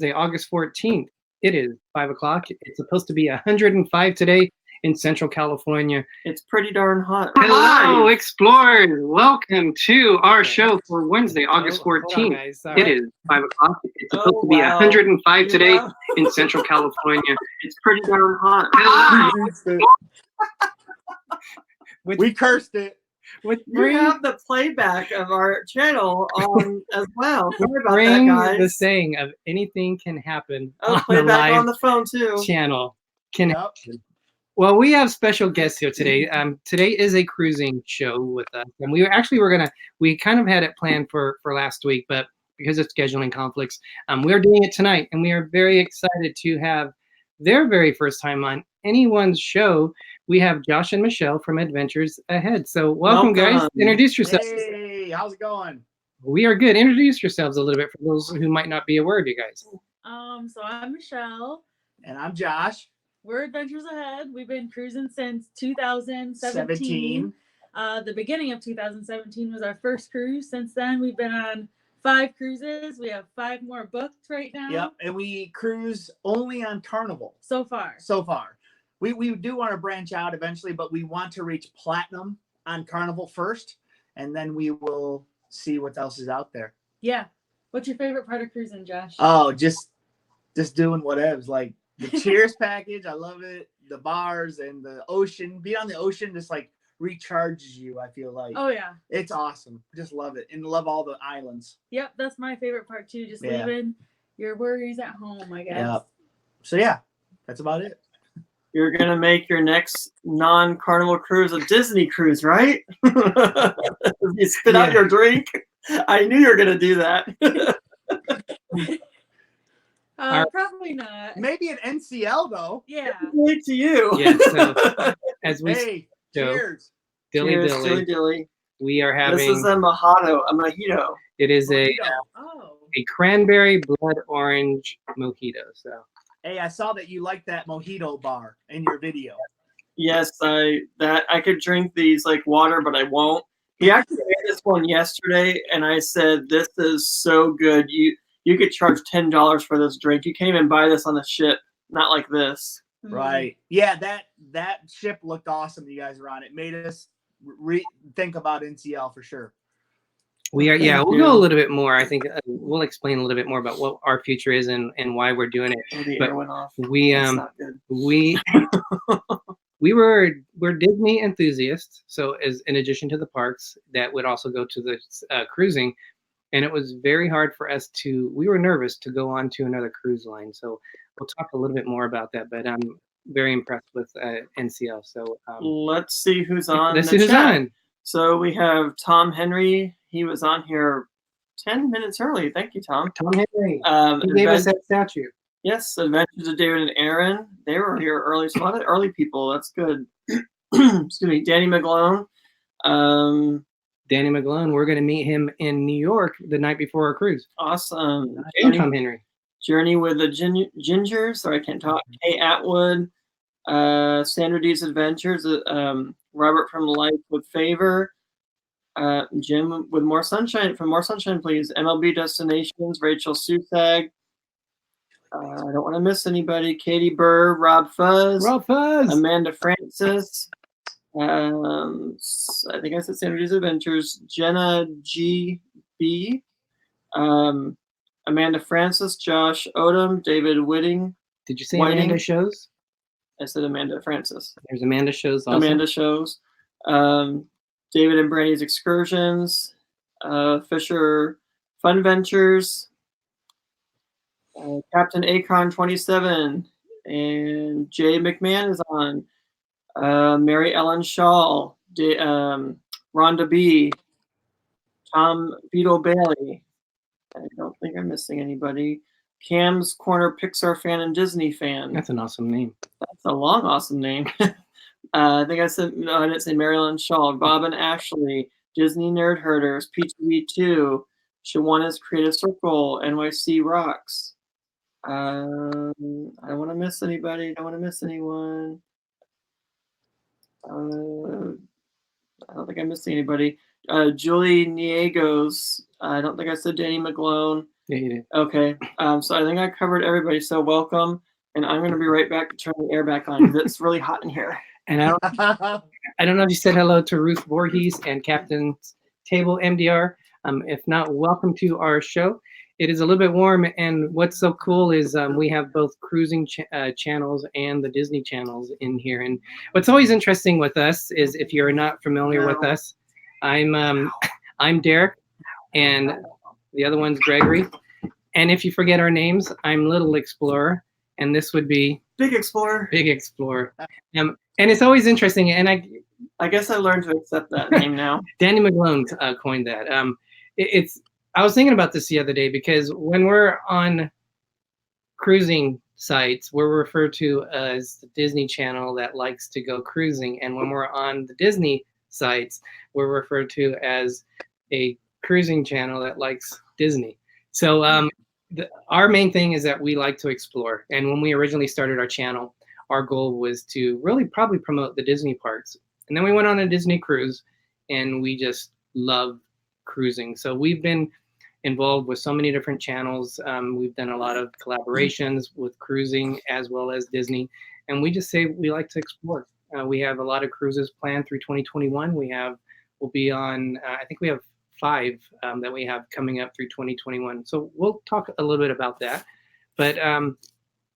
Wednesday, August 14th. It is 5 o'clock. It's supposed to be 105 today in Central California. It's pretty darn hot. Hello, Explorers. Welcome to our show for Wednesday, August 14th. It is 5 o'clock. It's supposed to be 105 today in Central California. It's pretty darn hot. Hello. We cursed it. We have the playback of our channel on as well. Sorry about Bring that, guys. the saying of anything can happen on playback the live on the phone too. Channel. Happen. Well, we have special guests here today. Today is a cruising show with us, and we kind of had it planned for last week, but because of scheduling conflicts, we're doing it tonight, and we are very excited to have their very first time on anyone's show. We have Josh and Michelle from Adventures Ahead. So welcome, guys. Introduce yourselves. Hey, how's it going? We are good. Introduce yourselves a little bit for those who might not be aware of you guys. So I'm Michelle. And I'm Josh. We're Adventures Ahead. We've been cruising since 2017. The beginning of 2017 was our first cruise. Since then, we've been on 5 cruises. We have 5 more booked right now. Yep, and we cruise only on Carnival. So far. We do want to branch out eventually, but we want to reach platinum on Carnival first, and then we will see what else is out there. Yeah. What's your favorite part of cruising, Josh? Oh, just doing whatevs. Like the Cheers package, I love it. The bars and the ocean. Being on the ocean just like recharges you, I feel like. Oh, yeah. It's awesome. Just love it. And love all the islands. Yep, that's my favorite part too. Just leaving your worries at home, I guess. Yep. So yeah, that's about it. You're going to make your next non-Carnival cruise a Disney cruise, right? You spit out your drink. I knew you were going to do that. Probably not. Maybe an NCL, though. Yeah. Wait to you. Yeah, so as we cheers. Dilly. We are having... This is a mojito. It is a cranberry blood orange mojito, so... Hey, I saw that you like that mojito bar in your video. Yes, I could drink these like water, but I won't. He actually made this one yesterday, and I said, "This is so good. You could charge $10 for this drink. You can't even buy this on the ship. Not like this." Right? Yeah, that ship looked awesome. You guys were on. It made us think about NCL for sure. We'll go a little bit more. I think we'll explain a little bit more about what our future is and why we're doing it. But went off. We're Disney enthusiasts. So as in addition to the parks, that would also go to the cruising, and it was very hard for us we were nervous to go on to another cruise line. So we'll talk a little bit more about that. But I'm very impressed with NCL. So let's see who's on. Let's see who's on. So we have Tom Henry. He was on here 10 minutes early. Thank you, Tom. Tom Henry. He gave us that statue. Yes, Adventures of David and Aaron. They were here early. So a lot of early people. That's good. Excuse me. Danny McGlone. Danny McGlone. We're going to meet him in New York the night before our cruise. Awesome. And Tom Henry. Journey with the Gingers. Sorry, I can't talk. Kay Atwood. Sandra D's Adventures. Robert from Life with Favor. Jim with More Sunshine, from More Sunshine, please. MLB Destinations, Rachel Susag. I don't want to miss anybody. Katie Burr, RobFuz, Amanda Francis. I think I said Sandra D's Adventures. Jenna GB. Amanda Francis, Josh Odom, David Whiting. Did you say Amanda Shows? I said Amanda Francis. There's Amanda Shows also. Amanda Shows. David and Brandy's Excursions, Fisher Fun Ventures, Captain Akron 27, and Jay McMahon is on. Mary Ellen Shaw, Rhonda B, Tom Beetle Bailey. I don't think I'm missing anybody. Cam's Corner Pixar fan and Disney fan. That's an awesome name. That's a long, awesome name. I think I said, no, I didn't say Marilyn Shaw. Bob and Ashley, Dizney Nerd Herders, PTV2, Shawana's Creative Circle, NYC Rocks. I don't want to miss anybody. I don't want to miss anyone. I don't think I'm missing anybody. Julie Niegos. I don't think I said Danny McGlone. Yeah, you did. Okay. So I think I covered everybody. So welcome, and I'm going to be right back to turn the air back on because it's really hot in here. And I don't know if you said hello to Ruth Vorhees and Captain's Table MDR. If not, welcome to our show. It is a little bit warm, and what's so cool is we have both cruising channels and the Disney channels in here. And what's always interesting with us is, if you're not familiar with us, I'm Derick, and the other one's Gregory. And if you forget our names, I'm Little Explorer, and this would be Big Explorer. Big Explorer. And it's always interesting, and I guess I learned to accept that name now. Danny McGlone coined that. I was thinking about this the other day, because when we're on cruising sites, we're referred to as the Disney Channel that likes to go cruising, and when we're on the Disney sites, we're referred to as a cruising channel that likes Disney. So our main thing is that we like to explore, and when we originally started our channel, our goal was to really probably promote the Disney parks. And then we went on a Disney cruise, and we just love cruising. So we've been involved with so many different channels. We've done a lot of collaborations with cruising as well as Disney. And we just say we like to explore. We have a lot of cruises planned through 2021. We'll be on, I think we have 5 that we have coming up through 2021. So we'll talk a little bit about that. But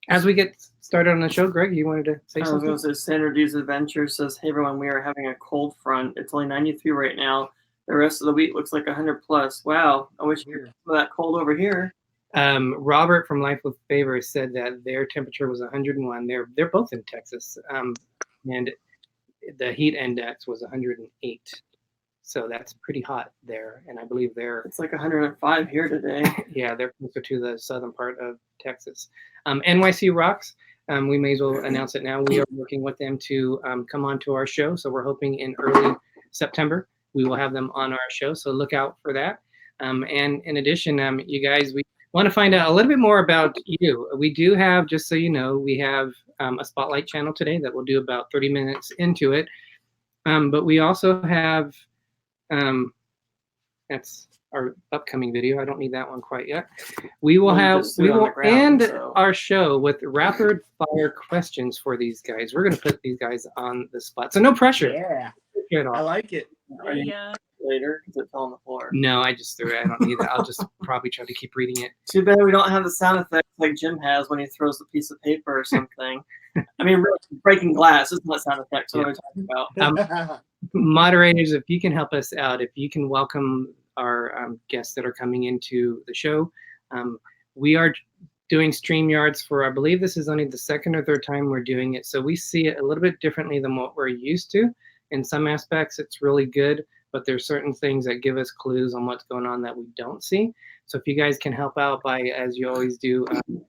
as we get started on the show, Greg, you wanted to say something? I was going to say, Standard D's Adventure says, hey everyone, we are having a cold front. It's only 93 right now. The rest of the week looks like 100 plus. Wow, I wish you were that cold over here. Robert from Life with Favor said that their temperature was 101. They're both in Texas, and the heat index was 108. So that's pretty hot there, and I believe it's like 105 here today. Yeah, they're closer to the southern part of Texas. NYC Rocks. We may as well announce it now. We are working with them to come on to our show. So we're hoping in early September we will have them on our show. So look out for that. And in addition, you guys, we want to find out a little bit more about you. We do have, just so you know, we have a spotlight channel today that we'll do about 30 minutes into it. But we also have, that's our upcoming video. I don't need that one quite yet. We will end our show with rapid fire questions for these guys. We're going to put these guys on the spot. So no pressure. Yeah. I like it. Later, because it fell on the floor. No, I just threw it. I don't need that. I'll just probably try to keep reading it. Too bad we don't have the sound effects like Jim has when he throws a piece of paper or something. I mean, breaking glass is not sound effects. What are we talking about? Moderators, if you can help us out, if you can welcome our guests that are coming into the show. We are doing StreamYards for, I believe this is only the 2nd or 3rd time we're doing it. So we see it a little bit differently than what we're used to. In some aspects, it's really good, but there's certain things that give us clues on what's going on that we don't see. So if you guys can help out by, as you always do,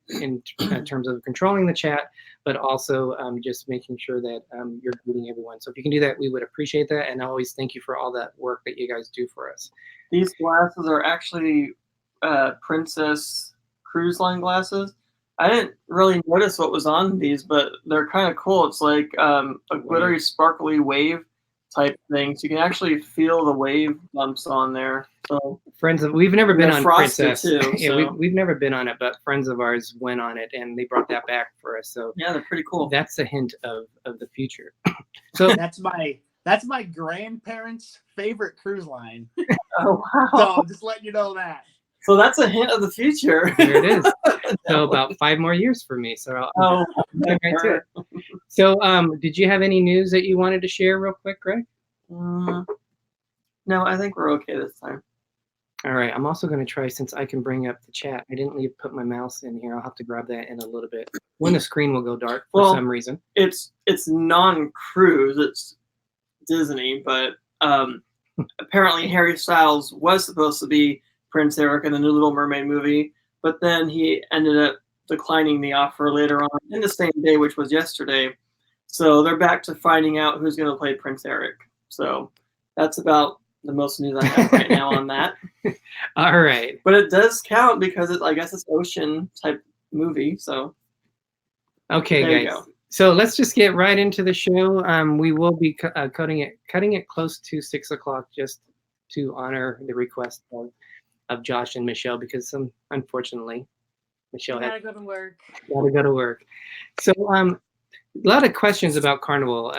in terms of controlling the chat, but also just making sure that you're greeting everyone. So if you can do that, we would appreciate that. And I always thank you for all that work that you guys do for us. These glasses are actually Princess Cruise Line glasses. I didn't really notice what was on these, but they're kind of cool. It's like a glittery, sparkly wave type thing. So you can actually feel the wave bumps on there. So friends, we've never been on Princess. Too, yeah, so. we've never been on it, but friends of ours went on it, and they brought that back for us. So yeah, they're pretty cool. That's a hint of the future. So that's my grandparents' favorite cruise line. Oh wow! So just letting you know that. So that's a hint of the future. There it is. So about 5 more years for me. So I'll right to it. So did you have any news that you wanted to share real quick, Greg? No, I think we're okay this time. All right. I'm also going to try, since I can bring up the chat. I didn't put my mouse in here. I'll have to grab that in a little bit. When the screen will go dark for some reason. It's non-cruise. It's Disney, but apparently Harry Styles was supposed to be Prince Eric in the new Little Mermaid movie, but then he ended up declining the offer later on in the same day, which was yesterday. So they're back to finding out who's going to play Prince Eric. So that's about the most news I have right now on that. All right. But it does count because I guess it's ocean type movie. So okay, guys. So let's just get right into the show. We will be cutting it close to 6 o'clock just to honor the request of of Josh and Michelle because unfortunately Michelle had Gotta go to work. to go to work. So a lot of questions about Carnival.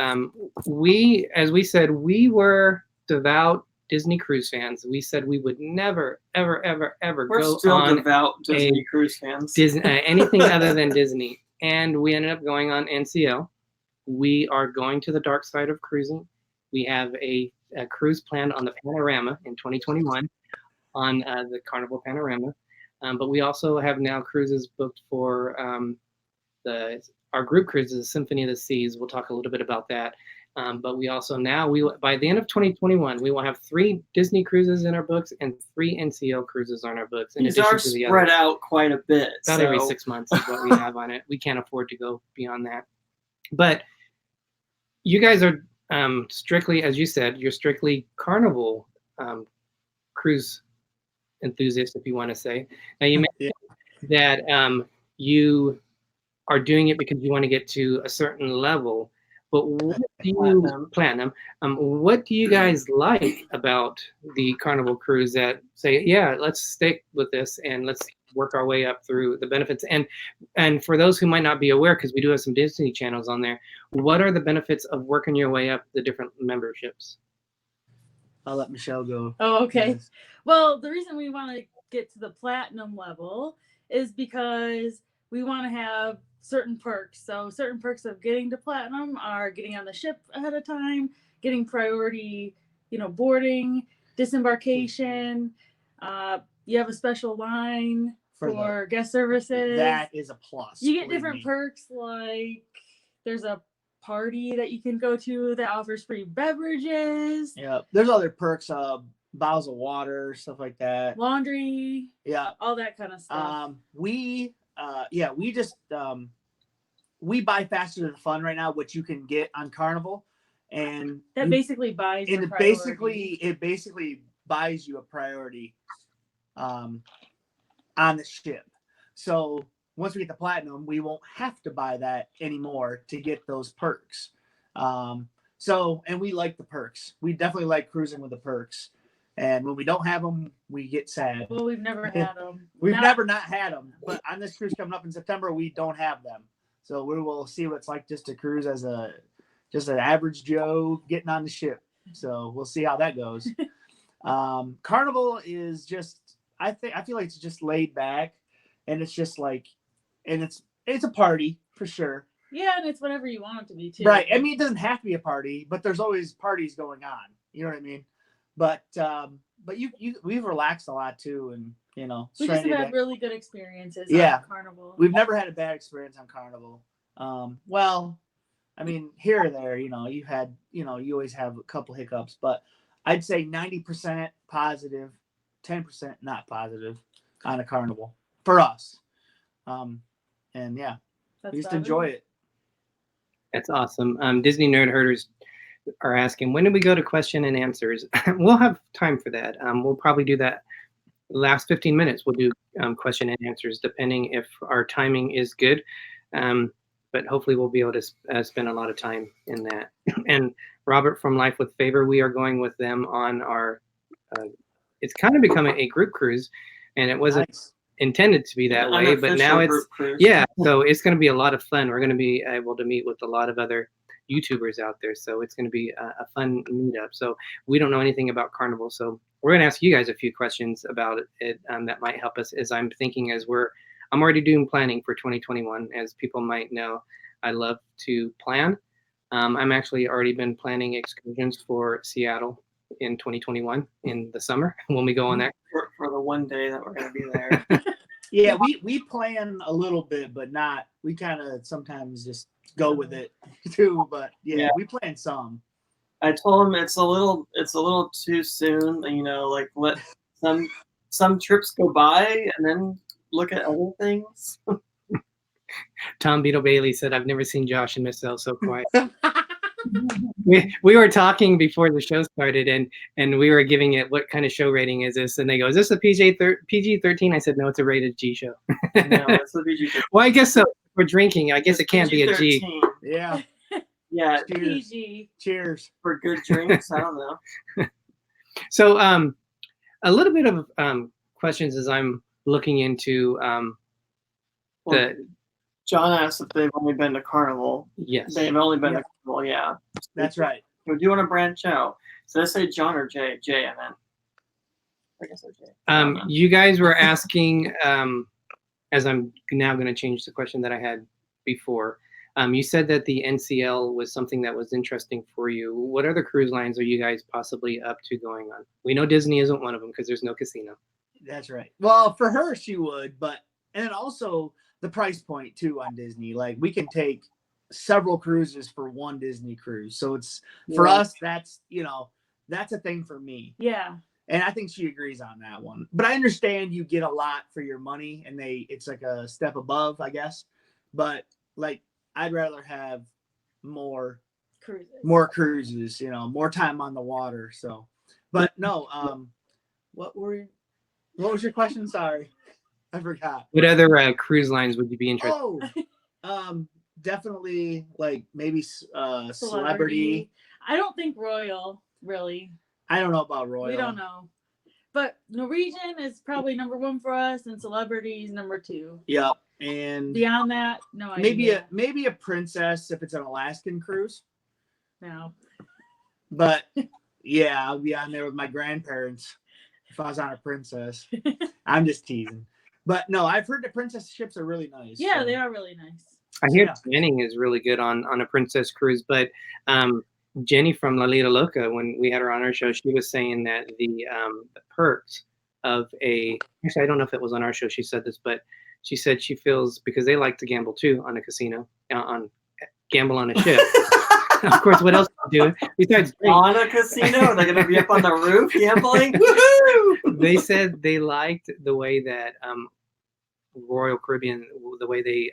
As we said, we were devout Disney cruise fans. We said we would never, ever, ever, ever We're go still on devout Disney cruise fans. anything other than Disney. And we ended up going on NCL. We are going to the dark side of cruising. We have a cruise planned on the Panorama in 2021 on the Carnival Panorama. But we also have now cruises booked for our group cruises, Symphony of the Seas. We'll talk a little bit about that. But we also by the end of 2021, we will have 3 Disney cruises in our books and 3 NCL cruises on our books. These are spread out quite a bit. About every 6 months is what we have on it. We can't afford to go beyond that. But you guys are strictly, as you said, you're strictly Carnival cruise enthusiasts, if you want to say. Now you mentioned that you are doing it because you want to get to a certain level. But what do you platinum? What do you guys like about the Carnival cruise that say, yeah, let's stick with this and let's work our way up through the benefits? And for those who might not be aware, because we do have some Disney channels on there, what are the benefits of working your way up the different memberships? I'll let Michelle go. Oh, okay. Yes. Well, the reason we want to get to the platinum level is because we want to have certain perks. So certain perks of getting to platinum are getting on the ship ahead of time, getting priority, boarding, disembarkation. You have a special line for guest services. That is a plus. You get different perks, like there's a party that you can go to that offers free beverages. Yeah, there's other perks, bottles of water, stuff like that. Laundry. Yeah, all that kind of stuff. We buy faster than fun right now, which you can get on Carnival, and that basically buys. And it basically buys you a priority, on the ship. So once we get the platinum, we won't have to buy that anymore to get those perks. And we like the perks. We definitely like cruising with the perks. And when we don't have them, we get sad. Well, we've never had them. We've never not had them. But on this cruise coming up in September, we don't have them. So we will see what it's like just to cruise as just an average Joe getting on the ship. So we'll see how that goes. Carnival is just, I feel like it's just laid back, and it's just like, and it's a party for sure. Yeah, and it's whatever you want it to be too. Right. I mean, it doesn't have to be a party, but there's always parties going on. You know what I mean? But we've relaxed a lot too, and we just have had really good experiences. Yeah, on Carnival. We've never had a bad experience on Carnival. Well, I mean, here or there, you always have a couple hiccups, but I'd say 90% positive, 10% not positive on a Carnival for us. And yeah, we just enjoy it. That's awesome. Dizney Nerd Herders are asking, when do we go to question and answers? We'll have time for that. We'll probably do that last 15 minutes. We'll do question and answers, depending if our timing is good. But hopefully we'll be able to spend a lot of time in that. And Robert from Life with Favor, we are going with them on our, it's kind of becoming a group cruise, and it wasn't intended to be that way, but now it's, so it's going to be a lot of fun. We're going to be able to meet with a lot of other YouTubers out there, so it's going to be a fun meetup. So we don't know anything about Carnival, so we're going to ask you guys a few questions about it that might help us as I'm thinking I'm already doing planning for 2021. As people might know, I love to plan. I'm actually already been planning excursions for Seattle in 2021 in the summer when we go on that for the one day that we're going to be there. Yeah, we plan a little bit, but not. We kind of sometimes just go with it too. But yeah, we plan some. I told him it's a little too soon. Like let some trips go by and then look at other things. Tom Beetle Bailey said, "I've never seen Josh and Michelle so quiet." we were talking before the show started, and we were giving it what kind of show rating is this, and they go, "Is this a PG-13?" I said, "No, it's a rated G show." No, it's a PG-13. Well, I guess so. We're drinking. I guess it can't be a G. Yeah. Yeah. Cheers. PG. Cheers for good drinks. I don't know. So, a little bit of questions as I'm looking into the. John asked if they've only been to Carnival. Yes. They've only been to Carnival, yeah. That's right. So do you want to branch out? So let's say John or Jay? Jay, I meant. I guess it's Jay. You guys were asking, as I'm now going to change the question that I had before. You said that the NCL was something that was interesting for you. What other cruise lines are you guys possibly up to going on? We know Disney isn't one of them because there's no casino. That's right. Well, for her, she would, but and also the price point too on Disney. Like we can take several cruises for one Disney cruise. So it's for us, that's that's a thing for me. Yeah. And I think she agrees on that one. But I understand you get a lot for your money and it's like a step above, I guess. But like I'd rather have more cruises, more time on the water. So but no, what was your question? Sorry. I forgot. What other cruise lines would you be interested in? Definitely like maybe Celebrity. I don't think Royal, really. I don't know about Royal. We don't know. But Norwegian is probably number 1 for us, and Celebrity is number 2. Yep. And beyond that, no idea. Maybe a Princess if it's an Alaskan cruise. No. But yeah, I'll be on there with my grandparents if I was on a Princess. I'm just teasing. But no, I've heard the Princess ships are really nice. Yeah, they are really nice. I hear Jenny is really good on a Princess cruise, but Jenny from La Lita Loca, when we had her on our show, she was saying that the perks of actually, I don't know if it was on our show she said this, but she said she feels, because they like to gamble too on a casino, gamble on a ship. Of course, what else are you doing besides on a casino? They're gonna be up on the roof gambling. Woohoo! They said they liked the way that Royal Caribbean, the way they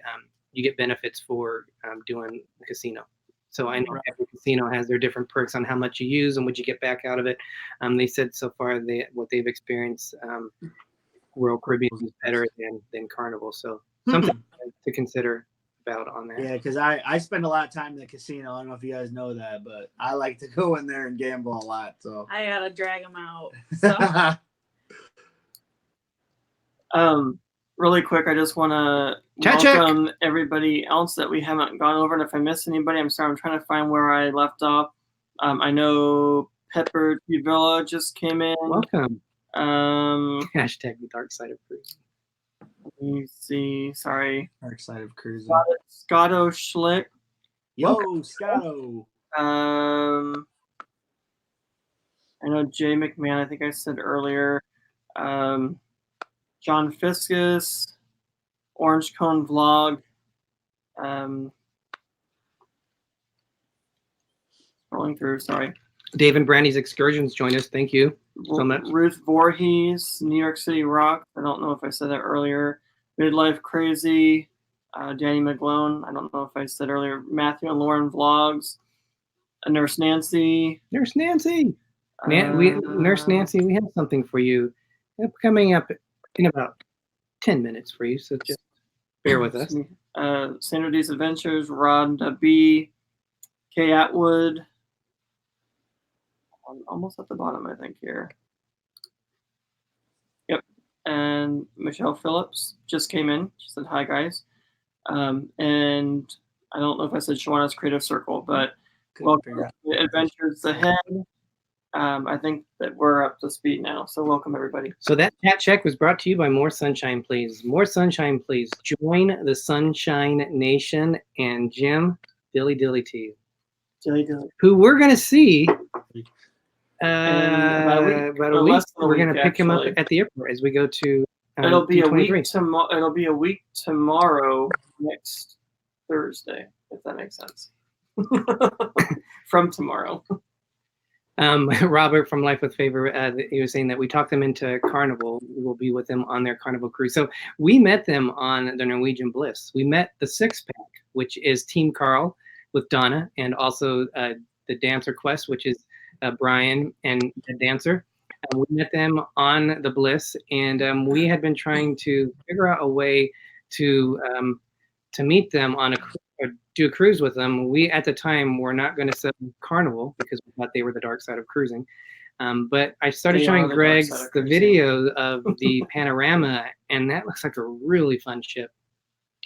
you get benefits for doing the casino. So I know every casino has their different perks on how much you use and what you get back out of it. They said so far what they've experienced, Royal Caribbean is better than Carnival. So something to consider about on that. Yeah, because I spend a lot of time in the casino. I don't know if you guys know that, but I like to go in there and gamble a lot. So I gotta drag them out. So. Really quick, I just want to welcome everybody else that we haven't gone over. And if I miss anybody, I'm sorry. I'm trying to find where I left off. I know Pepper T Villa just came in. Welcome. Hashtag the dark side of cruising. Let me see. Sorry. Dark side of cruising. Scotto Schlick. Yo, Scotto. I know Jay McMahon. I think I said earlier. John Fiskus, Orange Cone Vlog, scrolling through, sorry. Dave and Brandy's Excursions join us. Thank you so much. Ruth Vorhees, New York City Rock. I don't know if I said that earlier. Midlife Crazy, Danny McGlone. I don't know if I said earlier. Matthew and Lauren Vlogs, Nurse Nancy. Nurse Nancy. Nurse Nancy, we have something for you coming up in about 10 minutes for you, so just bear with us. Sandra D's Adventures, Rhonda B, Kay Atwood. I'm almost at the bottom, I think, here. Yep. And Michelle Phillips just came in. She said, hi, guys. And I don't know if I said Shawana's Creative Circle, but welcome to Adventures Ahead. I think that we're up to speed now, so welcome everybody. So that chat check was brought to you by More Sunshine Please. More Sunshine Please. Join the Sunshine Nation and Jim Dilly to you. Dilly Dilly. Who we're going to see about a week. We're going to pick him up at the airport as we go to it'll be a week tomorrow. It'll be a week tomorrow, next Thursday, if that makes sense. From tomorrow. Robert from Life with Favor, he was saying that we talked them into Carnival. We will be with them on their Carnival cruise. So we met them on the Norwegian Bliss. We met the Six Pack, which is Team Carl with Donna, and also the Dancer Quest, which is Brian and the Dancer. We met them on the Bliss, and we had been trying to figure out a way to meet them on or do a cruise with them. We, at the time, were not going to sell Carnival because we thought they were the dark side of cruising. But I started They showing are the dark Greg side of the cruising. video of the panorama, and that looks like a really fun ship.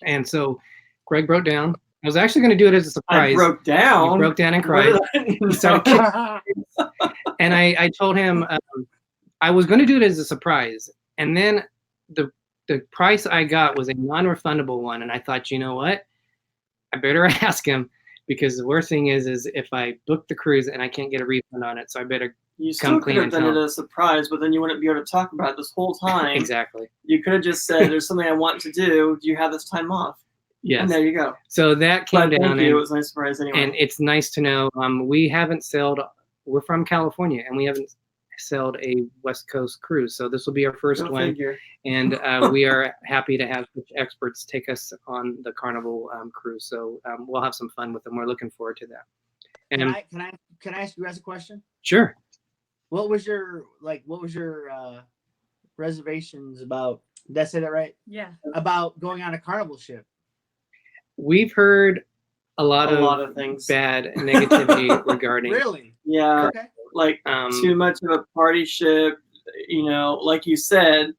And so Greg broke down. I was actually going to do it as a surprise. I broke down. You broke down and What cried. did I He started kicking. And I told him I was going to do it as a surprise. And then the price I got was a non-refundable one. And I thought, you know what? I better ask him, because the worst thing is if I book the cruise and I can't get a refund on it. So I better You come still clean could have and done tell it him. as a surprise, but then you wouldn't be able to talk about it this whole time. Exactly. You could have just said, "There's something I want to do. Do you have this time off?" Yes. And there you go. So that came But down. thank you. It was a nice surprise anyway. And it's nice to know we haven't sailed. We're from California, and we haven't sailed a West Coast cruise. So this will be our first Go one. figure. And we are happy to have such experts take us on the Carnival cruise. So we'll have some fun with them. We're looking forward to that. And Can I ask you guys a question? sure. What was your reservations about? Did I say that right? Yeah. About going on a Carnival ship. We've heard a lot of things. bad negativity regarding. Really? Yeah. Okay. Like too much of a party ship, like you said,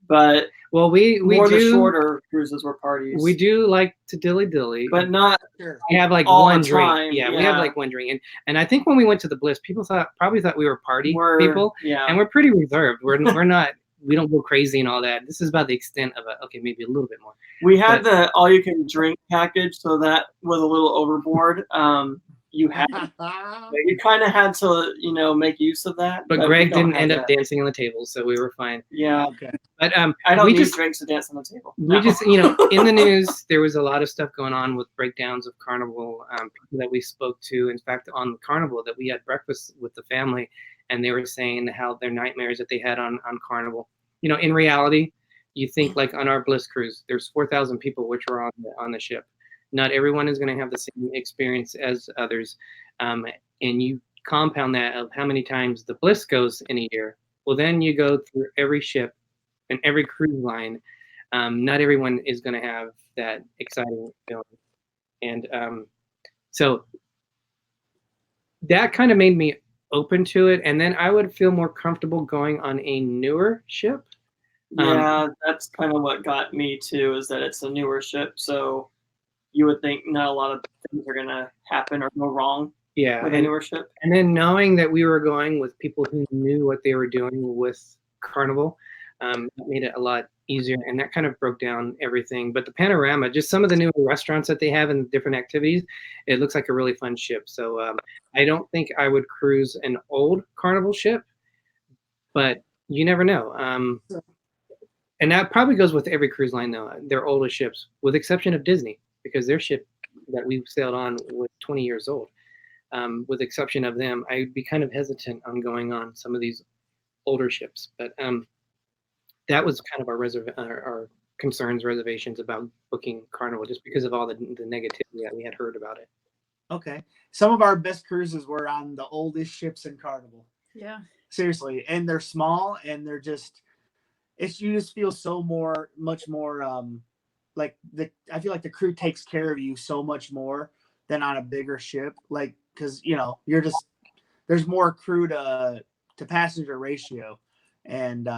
but Well, we more the do shorter cruises were parties. we do like to dilly, but not Sure. we have like all one the drink. time, Yeah, we have yeah. like one drink. And I think when we went to the Bliss, people probably thought we were party people. Yeah. And we're pretty reserved. We're not, we don't go crazy and all that. This is about the extent of maybe a little bit more. We had the all you can drink package, so that was a little overboard. You kind of had to, make use of that. But we Greg don't didn't have end up that. dancing on the table, so we were fine. Yeah. Okay. But I don't we need just drinks to dance on the table. we No. just in the news there was a lot of stuff going on with breakdowns of Carnival. People that we spoke to, in fact, on Carnival, that we had breakfast with the family, and they were saying how their nightmares that they had on Carnival. In reality, you think like on our Bliss cruise, there's 4,000 people which were on the ship. Not everyone is going to have the same experience as others, and you compound that of how many times the Bliss goes in a year. Well, then you go through every ship and every cruise line. Not everyone is going to have that exciting feeling, and so that kind of made me open to it. And then I would feel more comfortable going on a newer ship. Yeah, that's kind of what got me too, is that it's a newer ship, so you would think not a lot of things are gonna happen or go wrong Yeah, with a newer ship. And then knowing that we were going with people who knew what they were doing with Carnival, made it a lot easier, and that kind of broke down everything. But the panorama, just some of the new restaurants that they have and different activities, it looks like a really fun ship. So I don't think I would cruise an old Carnival ship, but you never know. And that probably goes with every cruise line, though. They're older ships, with exception of Dizney, because their ship that we sailed on was 20 years old. With exception of them, I'd be kind of hesitant on going on some of these older ships. But that was kind of our concerns, reservations about booking Carnival, just because of all the negativity that we had heard about it. Okay. Some of our best cruises were on the oldest ships in Carnival. Yeah. Seriously. And they're small, and they're just, you just feel much more I feel like the crew takes care of you so much more than on a bigger ship. Like, cause there's more crew to passenger ratio. And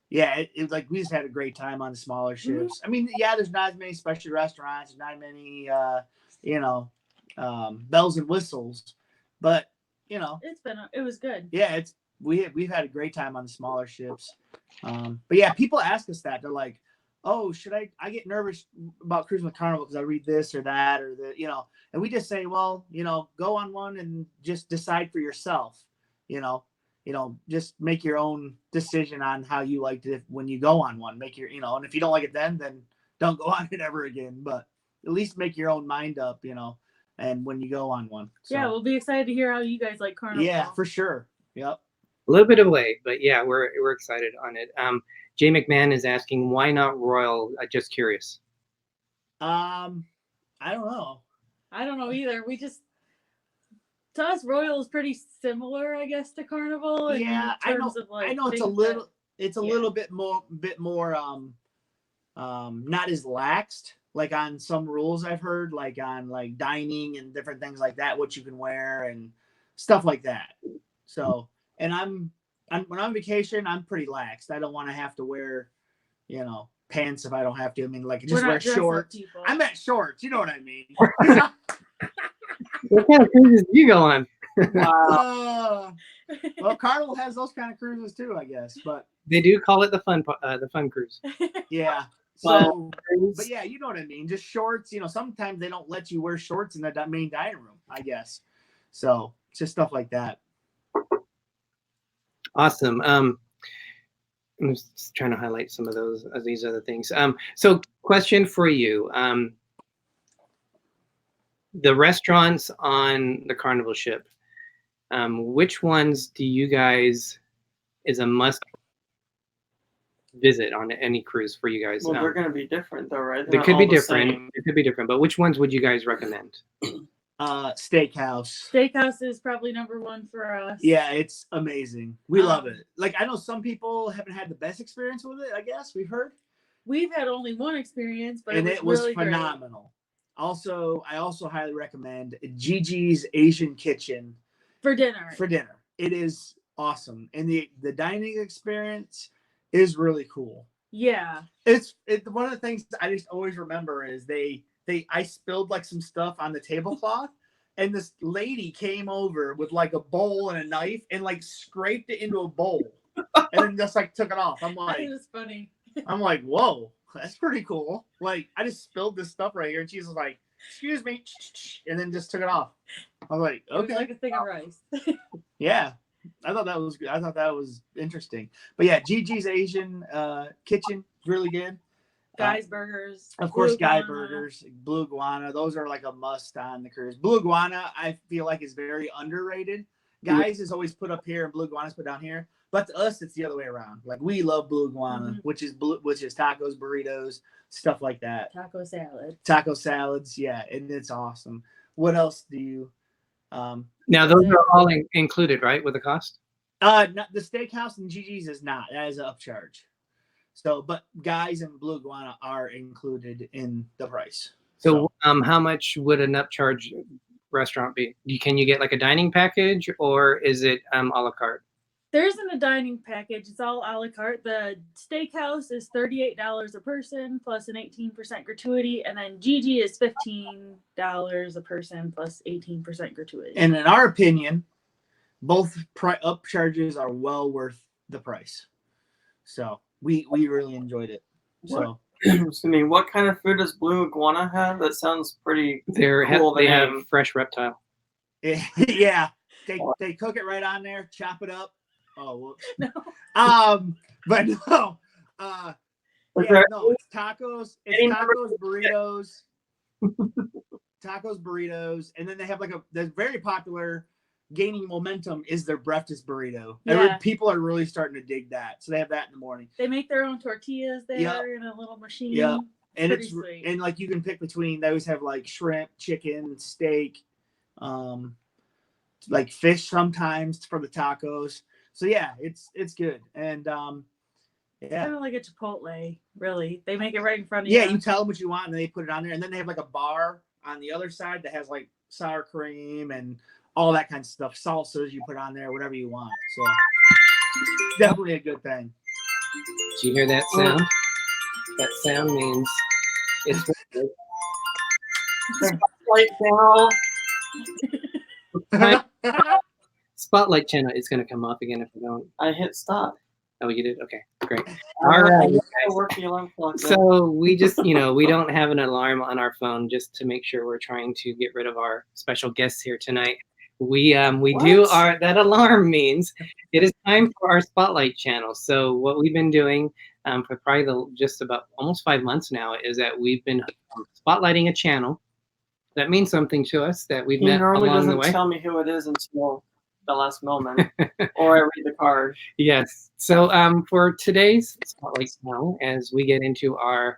it like, we just had a great time on the smaller ships. I mean, yeah, there's not as many special restaurants, not many, bells and whistles, but it was good. yeah, we've had a great time on the smaller ships. But yeah, people ask us that. They're like, oh, should I get nervous about cruising with Carnival because I read this or that or and we just say, well, go on one and just decide for yourself, just make your own decision on how you liked it when you go on one. Make your, and if you don't like it then don't go on it ever again, but at least make your own mind up, and when you go on one. So, Yeah, we'll be excited to hear how you guys like Carnival. yeah, for sure. Yep. A little bit away, but yeah, we're excited on it. Jay McMahon is asking, why not Royal? Just curious. I don't know. I don't know either. To us, Royal is pretty similar, I guess, to Carnival. Yeah, in terms of, like, I know it's a little bit more not as laxed, like on some rules I've heard, like on like dining and different things like that, what you can wear and stuff like that. So And when I'm on vacation, I'm pretty lax. I don't want to have to wear, pants if I don't have to. I mean, like just wear shorts. I meant shorts. You know what I mean? What kind of cruises do you go on? Wow. Well, Carnival has those kind of cruises too, I guess. But they do call it the fun cruise. Yeah. So, but yeah, you know what I mean. Just shorts. Sometimes they don't let you wear shorts in the main dining room, I guess. So it's just stuff like that. Awesome. I'm just trying to highlight some of these other things. So question for you. The restaurants on the Carnival ship, which ones do you guys is a must visit on any cruise for you guys? Well, they're going to be different though, right? They could be different. It could be different, but which ones would you guys recommend? Steakhouse. Steakhouse is probably number one for us. Yeah, it's amazing. We love it. Like, I know some people haven't had the best experience with it, I guess we've heard. We've had only one experience, but it was really phenomenal. Great. I also highly recommend Gigi's Asian Kitchen for dinner. It is awesome. And the dining experience is really cool. Yeah. It's one of the things I just always remember is I spilled like some stuff on the tablecloth, and this lady came over with like a bowl and a knife and like scraped it into a bowl and then just like took it off. I'm like, it was funny. I'm like, whoa, that's pretty cool. Like, I just spilled this stuff right here, and she's like, excuse me, and then just took it off. I was like, okay. It was like a thing of rice. Yeah. I thought that was good. I thought that was interesting. But yeah, Gigi's Asian Kitchen, really good. Guy's Burgers. Of course, Guy Burgers, Blue Iguana. Those are like a must on the cruise. Blue Iguana, I feel like, is very underrated. Guys is always put up here and Blue Iguana's put down here. But to us, it's the other way around. Like, we love Blue Iguana, which is tacos, burritos, stuff like that. Taco salads, yeah, and it's awesome. What else do you? Now those are all included, right, with the cost? The Steakhouse and Gigi's is not. That is an upcharge. So, but Guys and Blue Iguana are included in the price. So how much would an upcharge restaurant be? Can you get like a dining package, or is it a la carte? There isn't a dining package. It's all a la carte. The Steakhouse is $38 a person plus an 18% gratuity, and then Gigi is $15 a person plus 18% gratuity. And in our opinion, both upcharges are well worth the price. So we really enjoyed it. So, excuse me, what kind of food does Blue Iguana have? That sounds pretty cool. They have fresh reptile. Yeah, they cook it right on there, chop it up. Oh, whoops. No. But no. It's tacos. It's tacos, burritos. Tacos, burritos, and then they have they're very popular. Gaining momentum is their breakfast burrito. Yeah. People are really starting to dig that, so they have that in the morning. They make their own tortillas there in a little machine. Yeah, and it's sweet. And like you can pick between those. Have like shrimp, chicken, steak, like fish sometimes for the tacos. So yeah, it's good, and it's kind of like a Chipotle, really. They make it right in front of you. Yeah, you tell them what you want, and they put it on there, and then they have like a bar on the other side that has like sour cream and all that kind of stuff, salsas you put on there, whatever you want. So definitely a good thing. Did you hear that sound? That sound means it's Spotlight channel. Spotlight channel is going to come up again if I don't. I hit stop. Oh, you did? Okay, great. All right. Work the alarm clock. So we just, we don't have an alarm on our phone just to make sure we're trying to get rid of our special guests here tonight. We do that alarm means it is time for our Spotlight channel. So what we've been doing for probably just about almost 5 months now is that we've been spotlighting a channel that means something to us that we've met along the way. He normally doesn't tell me who it is until the last moment, or I read the card. Yes. So for today's Spotlight channel, as we get into our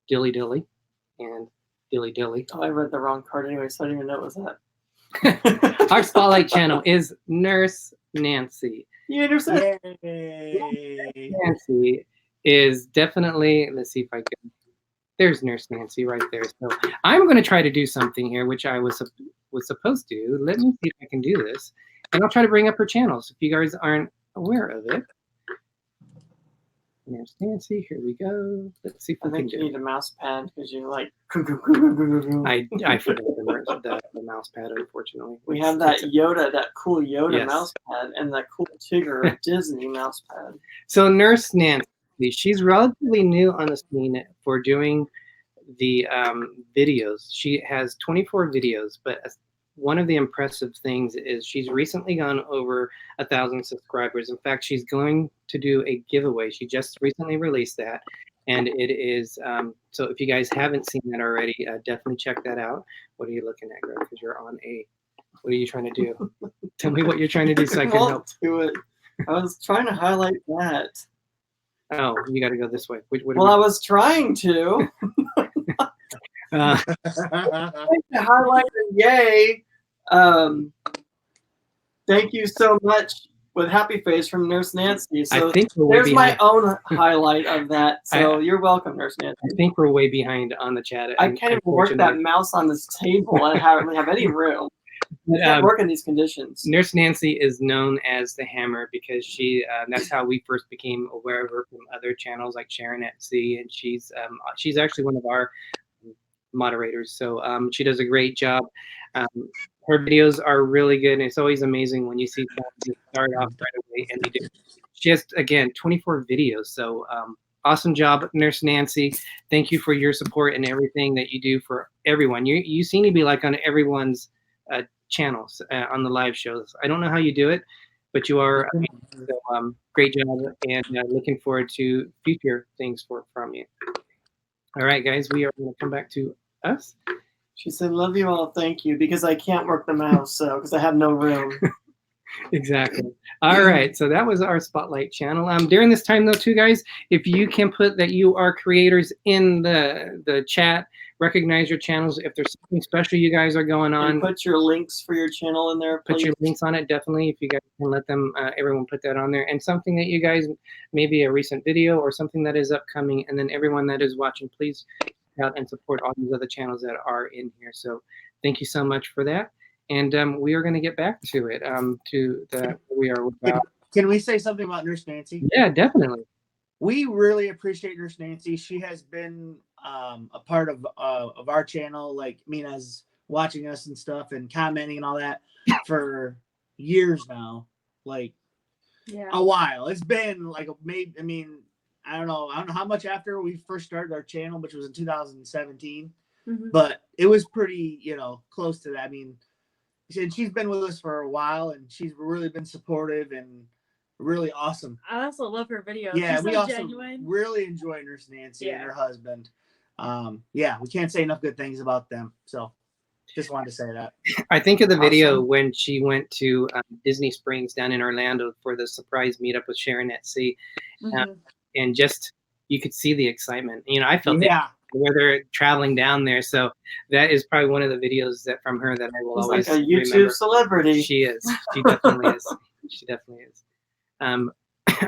dilly dilly and dilly dilly. Oh, I read the wrong card anyway, so I didn't even know it was that. Our Spotlight channel is Nurse Nancy. You understand? Nancy is definitely, let's see if I can, there's Nurse Nancy right there. So I'm going to try to do something here, which I was supposed to. Let me see if I can do this. and I'll try to bring up her channels if you guys aren't aware of it. And there's Nancy. Here we go. Let's see if I we can think you do need a mouse pad because you like. I forgot the mouse pad, unfortunately. We have that Yoda, that cool Yoda Yes. mouse pad, and that cool Tigger Disney mouse pad. So Nurse Nancy, she's relatively new on the scene for doing the videos. She has 24 videos, but one of the impressive things is she's recently gone over 1,000 subscribers. In fact, she's going to do a giveaway. She just recently released that. And it is, so if you guys haven't seen that already, definitely check that out. What are you looking at, Greg? Because you're on a, what are you trying to do? Tell me what you're trying to do so I can help. Do it. I was trying to highlight that. Oh, you got to go this way. Well, I was trying to. To highlight the yay. Thank you so much with happy face from Nurse Nancy. So I think there's my own highlight of that. So you're welcome, Nurse Nancy. I think we're way behind on the chat. I can't even work that mouse on this table. I hardly have any room. I can't work in these conditions. Nurse Nancy is known as the Hammer because that's how we first became aware of her from other channels like Sharon at Sea, and she's actually one of our moderators. So she does a great job. Her videos are really good, and it's always amazing when you see someone start off right away and they do. She has, again, 24 videos. So awesome job, Nurse Nancy. Thank you for your support and everything that you do for everyone. You seem to be like on everyone's channels on the live shows. I don't know how you do it, but you are amazing. So, great job, and looking forward to future things from you. All right, guys, we are going to come back to us. She said, "Love you all, thank you," because I can't work the mouse, so because I have no room. Exactly. All right, so that was our Spotlight channel. During this time, though, too, guys, if you can put that you are creators in the chat, recognize your channels. If there's something special you guys are going on, and put your links for your channel in there, please. Put your links on it, definitely. If you guys can let them, everyone put that on there. And something that you guys, maybe a recent video or something that is upcoming, and then everyone that is watching, please out and support all these other channels that are in here. So thank you so much for that. And we are going to get back to it. We are about. Can we say something about Nurse Nancy? Yeah, definitely. We really appreciate Nurse Nancy. She has been a part of our channel, like Mina's watching us and stuff and commenting and all that for years now, like a while. It's been like I don't know how much after we first started our channel, which was in 2017, but it was pretty, close to that. I mean, she's been with us for a while, and she's really been supportive and really awesome. I also love her videos. Yeah, she's we so also genuine. really enjoy Nurse Nancy and her husband. We can't say enough good things about them. So just wanted to say that. I think of the video when she went to Disney Springs down in Orlando for the surprise meetup with Sharon at Sea. And just, you could see the excitement. I felt it where they're traveling down there. So that is probably one of the videos that from her that I will always like a YouTube remember. celebrity. She is. She definitely is. She definitely is.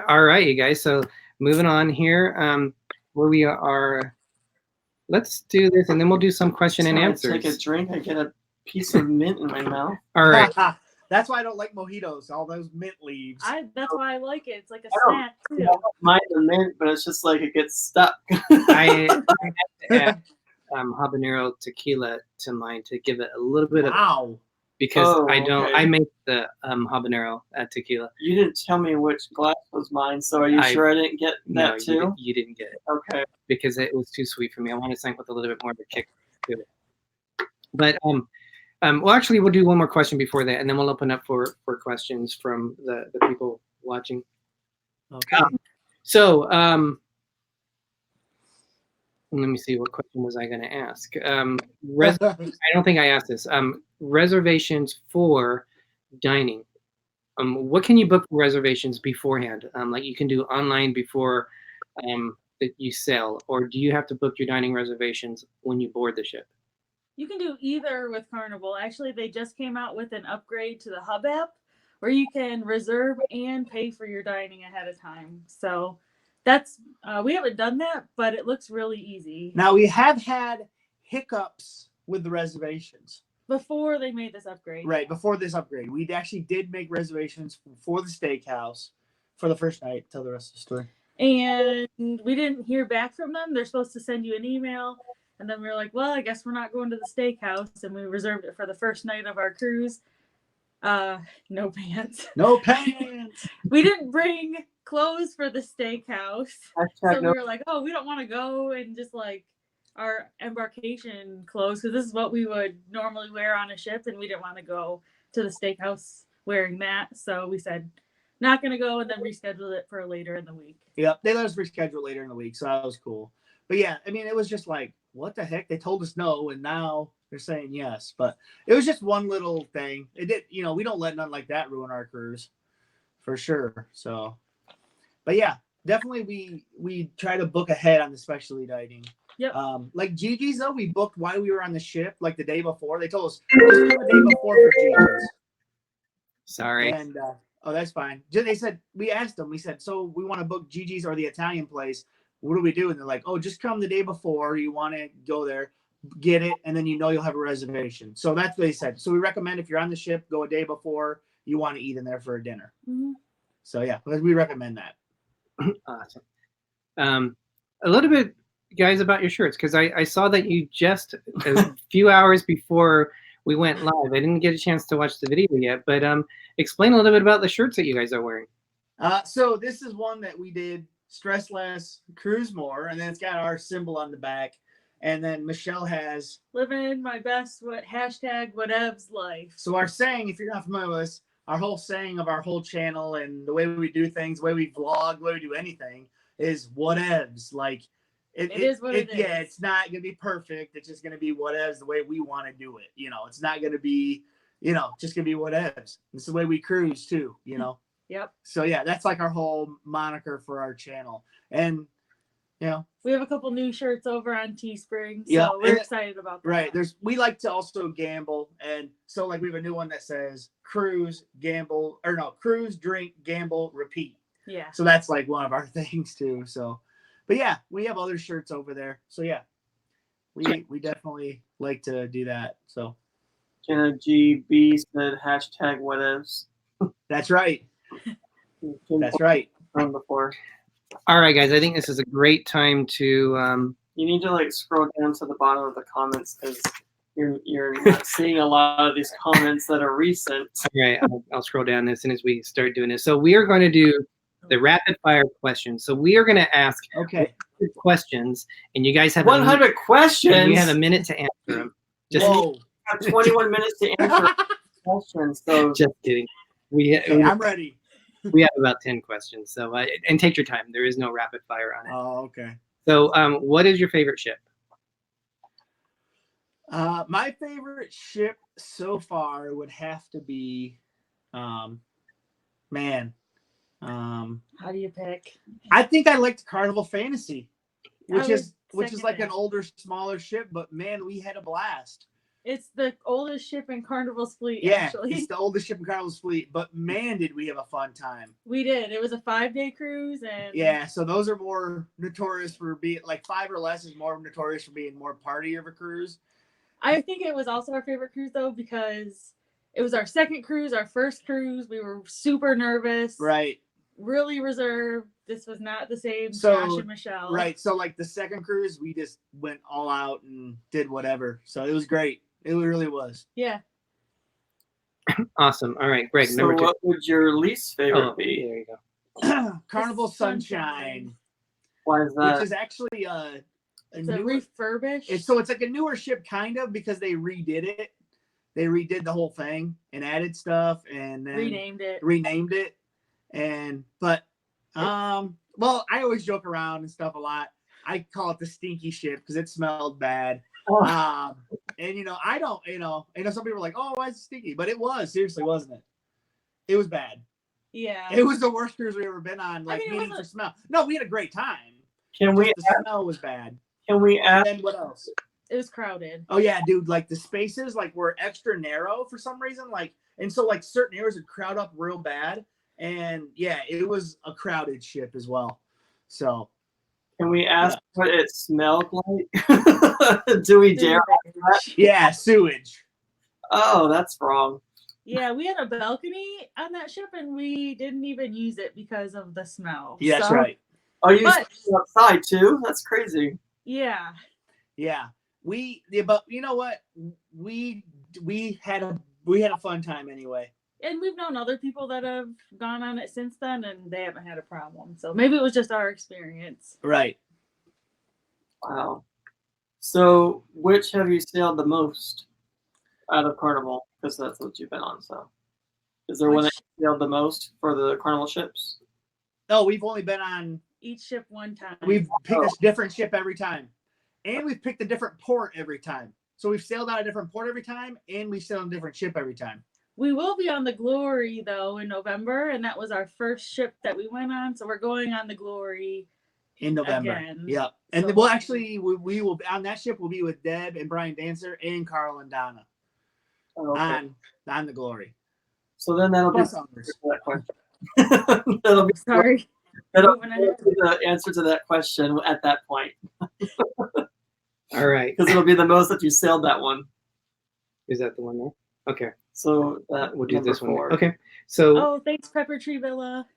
All right, you guys. So moving on here, where we are. Let's do this, and then we'll do some question and answers. Take a drink. I get a piece of mint in my mouth. All right. That's why I don't like mojitos. All those mint leaves. That's why I like it. It's like a snack too. I don't mind the mint, but it's just like it gets stuck. I have to add habanero tequila to mine to give it a little bit of because I make the habanero tequila. You didn't tell me which glass was mine, so are you sure I didn't get that too? You didn't get it. Okay. Because it was too sweet for me. I wanted something with a little bit more of a kick to it. But well, actually, we'll do one more question before that, and then we'll open up for questions from the people watching. Okay. So let me see, what question was I going to ask? I don't think I asked this. Reservations for dining. What can you book for reservations beforehand? Like you can do online before that you sell, or do you have to book your dining reservations when you board the ship? You can do either with Carnival. Actually, they just came out with an upgrade to the Hub app where you can reserve and pay for your dining ahead of time. So that's we haven't done that, but it looks really easy. Now we have had hiccups with the reservations. Before they made this upgrade. Right, before this upgrade. We actually did make reservations for the steakhouse for the first night. Tell the rest of the story. And we didn't hear back from them. They're supposed to send you an email. And then we were like, well, I guess we're not going to the steakhouse. And we reserved it for the first night of our cruise. No pants. No pants. We didn't bring clothes for the steakhouse. So No. we were like, oh, we don't want to go and just like our embarkation clothes, because this is what we would normally wear on a ship, and we didn't want to go to the steakhouse wearing that. So we said, not going to go, and then rescheduled it for later in the week. Yep, they let us reschedule later in the week, so that was cool. But yeah, I mean, it was just like, what the heck? They told us no, and now they're saying yes. But it was just one little thing. It did, you know, we don't let nothing like that ruin our cruise, for sure. So, but yeah, definitely we try to book ahead on the specialty dining. Yep. Like Gigi's though, we booked while we were on the ship, like the day before. They told us just come the day before for Gigi's. Sorry. And oh, that's fine. They said, we asked them, we said, so we want to book Gigi's or the Italian place. What do we do? And they're like, oh, just come the day before. You want to go there, get it, and then you know you'll have a reservation. So that's what they said. So we recommend if you're on the ship, go a day before you want to eat in there for a dinner. Mm-hmm. So yeah, we recommend that. Awesome. A little bit, guys, about your shirts, because I saw that you just a few hours before we went live. I didn't get a chance to watch the video yet, but explain a little bit about the shirts that you guys are wearing. So this is one that we did, stress less, cruise more, and then it's got our symbol on the back. And then Michelle has living my best whatevs life. So our saying, if you're not familiar with us, our whole saying of our whole channel and the way we do things, the way we vlog, the way we do anything is whatevs. Like it is what it is. Yeah, it's not gonna be perfect. It's just gonna be whatevs the way we want to do it. You know, it's not gonna be, you know, just gonna be whatevs. It's the way we cruise too, you know. Yep. So yeah, that's like our whole moniker for our channel. And you know, we have a couple new shirts over on Teespring, so yeah, we're excited about that. Right. We like to also gamble, and so like we have a new one that says cruise, gamble, or no, cruise, drink, gamble, repeat. Yeah. So that's like one of our things too. So, but yeah, we have other shirts over there. So yeah, we definitely like to do that. So Jenna GB said hashtag whatevs. that's right. That's right. From before. All right, guys, I think this is a great time to You need to like scroll down to the bottom of the comments, because you're not seeing a lot of these comments that are recent. okay, I'll scroll down as soon as we start doing this. So we are going to do the rapid fire questions. So we are going to ask questions, and you guys have 100 questions. And you have a minute to answer them. Just Whoa. have 21 minutes to answer questions. So just kidding. Okay, I'm ready. We have about 10 questions. So and take your time. There is no rapid fire on it. Oh, okay. So what is your favorite ship? My favorite ship so far would have to be, How do you pick? I think I liked Carnival Fantasy, which is second like it. an older, smaller ship, but man, we had a blast. It's the oldest ship in Carnival's fleet, Yeah, actually. it's the oldest ship in Carnival's fleet, but man, did we have a fun time. We did. It was a 5-day cruise, and Yeah, so those are more notorious for being, like 5 or less is more notorious for being more party of a cruise. I think it was also our favorite cruise, though, because it was our second cruise, our first cruise. We were super nervous. Right. Really reserved. This was not the same So, Josh and Michelle. Right, so like the second cruise, we just went all out and did whatever. So it was great. It really was. Yeah. Awesome. All right, Greg, So number 2. what would your least favorite be? There you go. Carnival Sunshine. Sunshine, Why is that? which is actually It's a refurbished. it's like a newer ship, kind of, because they redid it. They redid the whole thing and added stuff, and then renamed it. But well, I always joke around and stuff a lot. I call it the stinky ship because it smelled bad. And I don't, some people are like, oh, why is it stinky? But it was, seriously, wasn't it? It was bad. Yeah. It was the worst cruise we've ever been on, like, meaning for smell. No, we had a great time. Can we? The smell was bad. Can we And ask? then what else? It was crowded. Oh yeah, dude, like the spaces like were extra narrow for some reason, like, and so like certain areas would crowd up real bad, and yeah, it was a crowded ship as well. So Can we ask what it smelled like? Do we dare? yeah, sewage. Oh, that's wrong. Yeah, we had a balcony on that ship, and we didn't even use it because of the smell. Yeah, that's So, right. Oh, you But- sleep outside too? That's crazy. Yeah. Yeah, but you know what? We had a fun time anyway. And we've known other people that have gone on it since then, and they haven't had a problem. So maybe it was just our experience. Right. Wow. So, which have you sailed the most out of Carnival? Because that's what you've been on. So, is there one that you sailed the most for the Carnival ships? No, we've only been on. Each ship one time. We've picked a different ship every time, and we've picked a different port every time. So we've sailed out a different port every time, and we've sailed on a different ship every time. We will be on the Glory though in November, and that was our first ship that we went on. So we're going on the Glory In November. again. Yep. And So- we'll actually we will on that ship. We'll be with Deb and Brian Dancer and Carl and Donna Oh, okay. on the Glory. So then that'll be Plus the others. answer to that question. that'll be Sorry. that'll Moving ahead. be the answer to that question at that point, All right. because it'll be the most that you sailed that one. Is that the one there? Okay. So that We'll do number this one. 4. Okay. So Oh, thanks, Pepper Tree Villa.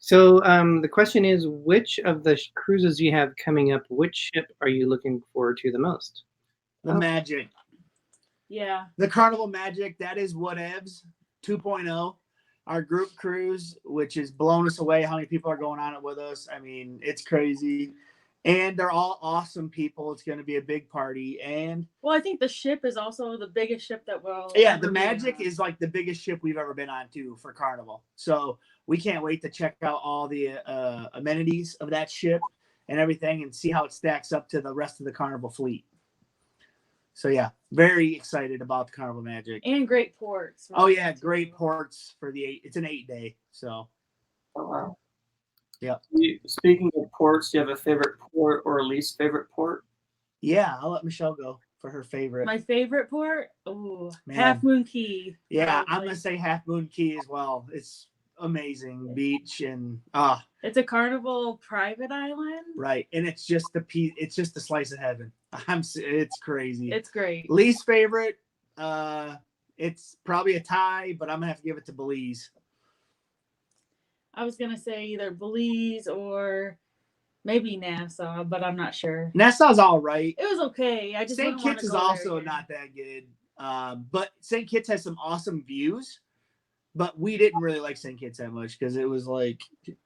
the question is, which of the cruises you have coming up, which ship are you looking forward to the most? The Magic. Yeah. The Carnival Magic, that is whatevs 2.0. Our group cruise, which has blown us away how many people are going on it with us. I mean, it's crazy. And they're all awesome people. It's going to be a big party. And Well, I think the ship is also the biggest ship that we'll. yeah, ever the be Magic on. is like the biggest ship we've ever been on too for Carnival. So we can't wait to check out all the amenities of that ship and everything and see how it stacks up to the rest of the Carnival fleet. So yeah, very excited about the Carnival Magic. And great ports. Oh yeah, great ports for the 8. It's an 8-day. So Oh, wow. yeah. Speaking of ports, do you have a favorite port or least favorite port? Yeah, I'll let Michelle go for her favorite. My favorite port? Oh, Man. Half Moon Key. Yeah, I'm probably. gonna say Half Moon Key as well. It's amazing beach and It's a Carnival private island. right, and it's just it's just a slice of heaven. It's crazy. It's great. Least favorite, it's probably a tie, but I'm gonna have to give it to Belize. I was gonna say either Belize or maybe Nassau, but I'm not sure. Nassau's all right. It was okay. I just St. wouldn't wanna Kitts is go there also again. not that good, but St. Kitts has some awesome views. But we didn't really like St. Kitts that much because it was like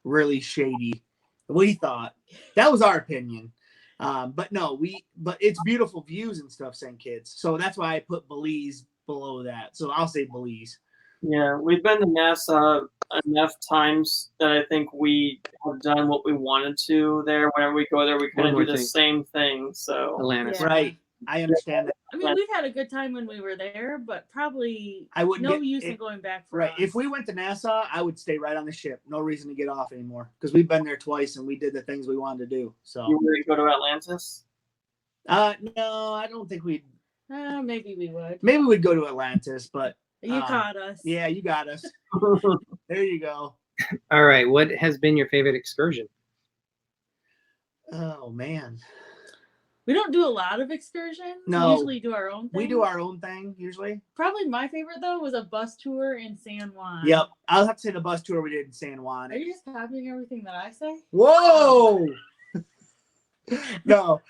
really shady. We thought that was our opinion, but no, but it's beautiful views and stuff, St. Kitts. So that's why I put Belize below that. So I'll say Belize. Yeah, we've been to Nassau enough times that I think we have done what we wanted to there. Whenever we go there, we kind One of more do the thing. same thing. So Atlantis. Yeah. Right. I understand that. I mean, we've had a good time when we were there, but probably I wouldn't no get use in it, going back for right. us. If we went to Nassau, I would stay right on the ship. No reason to get off anymore because we've been there twice and we did the things we wanted to do. So you wouldn't go to Atlantis? no, I don't think we'd. Maybe we would. Maybe we'd go to Atlantis, but You caught us. yeah, you got us. There you go. All right. What has been your favorite excursion? Oh man. We don't do a lot of excursions. No. We usually do our own thing. We do our own thing usually. Probably my favorite though was a bus tour in San Juan. Yep. I'll have to say the bus tour we did in San Juan. Are you just copying everything that I say? Whoa. No.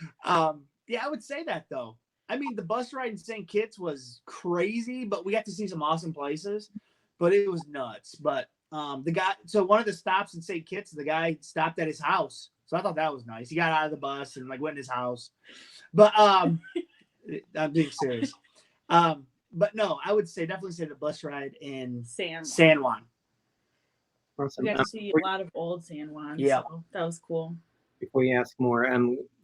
Yeah, I would say that though. I mean, the bus ride in St. Kitts was crazy, but we got to see some awesome places. But it was nuts. But so one of the stops in St. Kitts, the guy stopped at his house. So I thought that was nice. He got out of the bus and like went in his house. But I'm being serious. But no, I would definitely say the bus ride in San Juan. Awesome. We got to see a lot of old San Juan. Yeah. So that was cool. Before you ask more,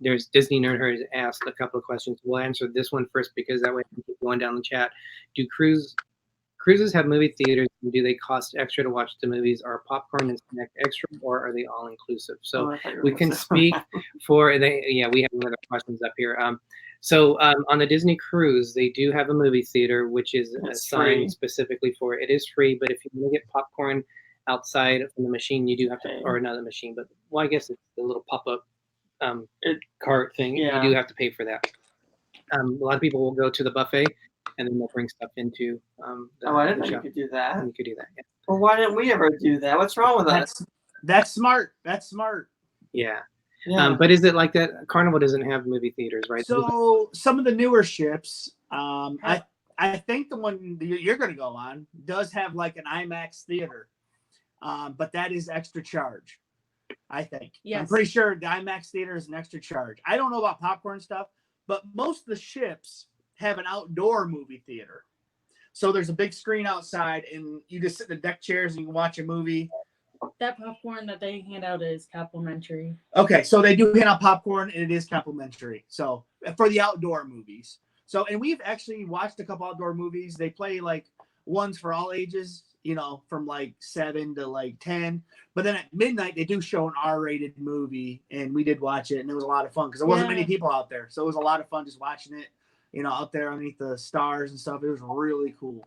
there's Dizney Nerd Herders asked a couple of questions. We'll answer this one first because that way we can keep going down the chat. Do cruises have movie theaters? And do they cost extra to watch the movies? Are popcorn and snack extra, or are they all inclusive? So we can speak for they. Yeah, we have other questions up here. So on the Disney cruise, they do have a movie theater, which is assigned free. specifically for it. It is free, but if you want to get popcorn outside from the machine, you do have to, or not the machine, but well, I guess it's the little pop-up cart thing. Yeah. You do have to pay for that. A lot of people will go to the buffet and then they'll bring stuff into I didn't the know you shop. could do that. You could do that. Yeah. Well, why didn't we ever do that? What's wrong with us? That's smart. That's smart. Yeah. Yeah. But is it like that? Carnival doesn't have movie theaters, right? So some of the newer ships, I think the one that you're going to go on does have like an IMAX theater, but that is extra charge. I think. Yes. I'm pretty sure the IMAX theater is an extra charge. I don't know about popcorn stuff, but most of the ships have an outdoor movie theater. So there's a big screen outside, and you just sit in the deck chairs and you can watch a movie. That popcorn that they hand out is complimentary. Okay, so they do hand out popcorn, and it is complimentary. So for the outdoor movies. So, and we've actually watched a couple outdoor movies. They play like ones for all ages, you know, from like 7 to like 10. But then at midnight, they do show an R-rated movie, and we did watch it, and it was a lot of fun because there wasn't many people out there. So it was a lot of fun just watching it, you know, out there underneath the stars and stuff. It was really cool.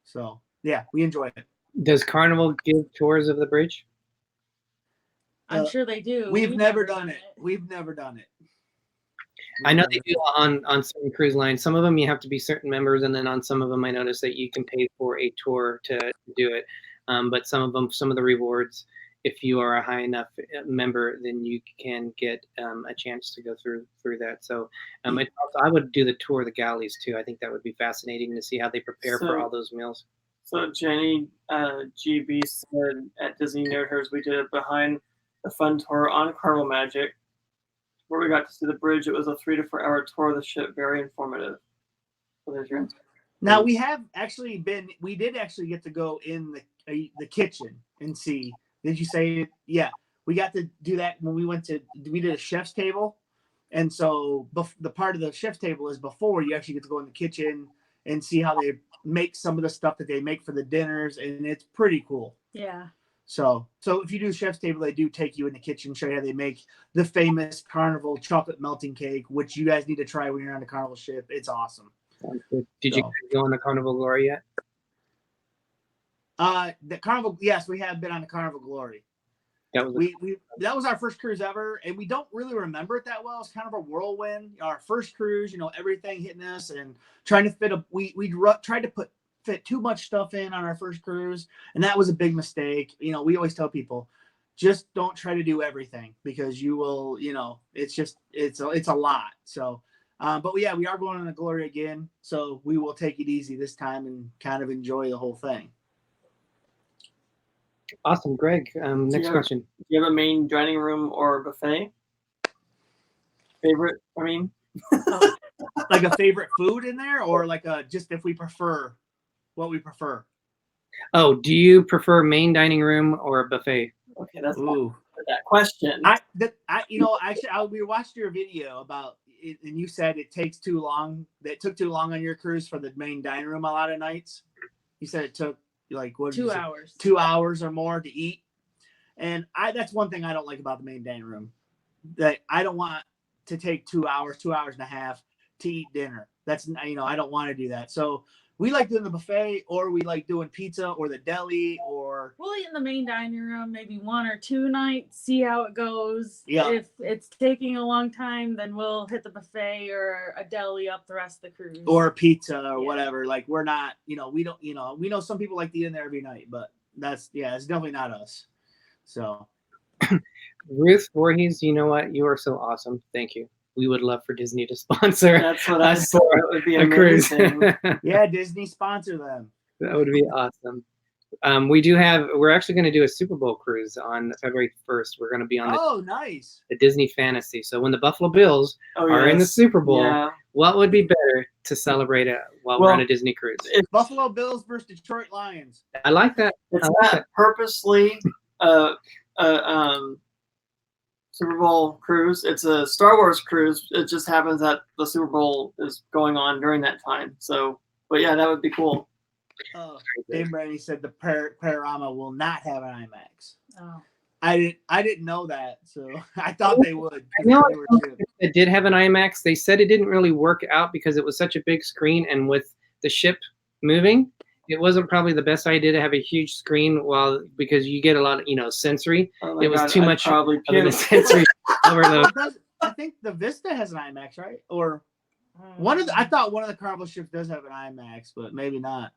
So, yeah, we enjoyed it. Does Carnival give tours of the bridge? I'm sure they do. We've never done it. We've never done it. I know they do on certain cruise lines. Some of them you have to be certain members, and then on some of them I noticed that you can pay for a tour to do it. But some of the rewards, if you are a high enough member, then you can get a chance to go through that. So I would do the tour of the galleys too. I think that would be fascinating to see how they prepare for all those meals. So Jenny GB said at Dizney Nerd Herders we did a behind the fun tour on Carnival Magic, where we got to see the bridge. It was a 3 to 4 hour tour of the ship, very informative. So there's your answer. Now we did actually get to go in the kitchen and see. Did you say it? Yeah, we got to do that when we did a chef's table, and so the part of the chef's table is before you actually get to go in the kitchen and see how they make some of the stuff that they make for the dinners, and it's pretty cool. Yeah. So if you do chef's table, they do take you in the kitchen, show you how they make the famous Carnival chocolate melting cake, which you guys need to try when you're on the Carnival ship. It's awesome. Did you go on the Carnival Glory yet? The Carnival, yes, we have been on the Carnival Glory. That was our first cruise ever, and we don't really remember it that well. It's kind of a whirlwind. Our first cruise, you know, everything hitting us and trying to fit we tried to fit too much stuff in on our first cruise, and that was a big mistake. You know, we always tell people, just don't try to do everything because you will, you know, it's a lot. So, but yeah, we are going on the Glory again, so we will take it easy this time and kind of enjoy the whole thing. Awesome, Greg. Next question. Do you have a main dining room or buffet? Favorite? I mean, like a favorite food in there, or like just if we prefer what we prefer. Oh, do you prefer main dining room or a buffet? Okay, that's that question. We watched your video about it, and you said it takes too long. That it took too long on your cruise for the main dining room a lot of nights. You said it took like what? 2 hours. 2 hours or more to eat. And that's one thing I don't like about the main dining room. That I don't want to take 2 hours and a half to eat dinner. That's, you know, I don't want to do that. So we like doing the buffet, or we like doing pizza or the deli, or we'll eat in the main dining room maybe 1 or 2 nights, see how it goes. Yeah. If it's taking a long time, then we'll hit the buffet or a deli up the rest of the cruise. Or pizza or whatever. Like we're not, you know, we don't, you know, we know some people like to eat in there every night, but it's definitely not us. So Ruth Vorhees, you know what? You are so awesome. Thank you. We would love for Disney to sponsor That's what us for. It would be a cruise. Yeah, Disney sponsor them. That would be awesome. We're actually going to do a Super Bowl cruise on February 1st. We're going to be on nice. The Disney Fantasy. So when the Buffalo Bills are in the Super Bowl, what would be better to celebrate it while we're on a Disney cruise? It's Buffalo Bills versus Detroit Lions. I like that. It's not purposely Super Bowl cruise. It's a Star Wars cruise. It just happens that the Super Bowl is going on during that time. So, but yeah, that would be cool. Dave Brandy said the Panorama will not have an IMAX. Oh. I didn't know that, so I thought they would. It did have an IMAX. They said it didn't really work out because it was such a big screen, and with the ship moving, it wasn't probably the best idea to have a huge screen because you get a lot of, you know, sensory. It was too much of the sensory overload. I think the Vista has an IMAX, right? Or I thought one of the Carnival ships does have an IMAX, but maybe not.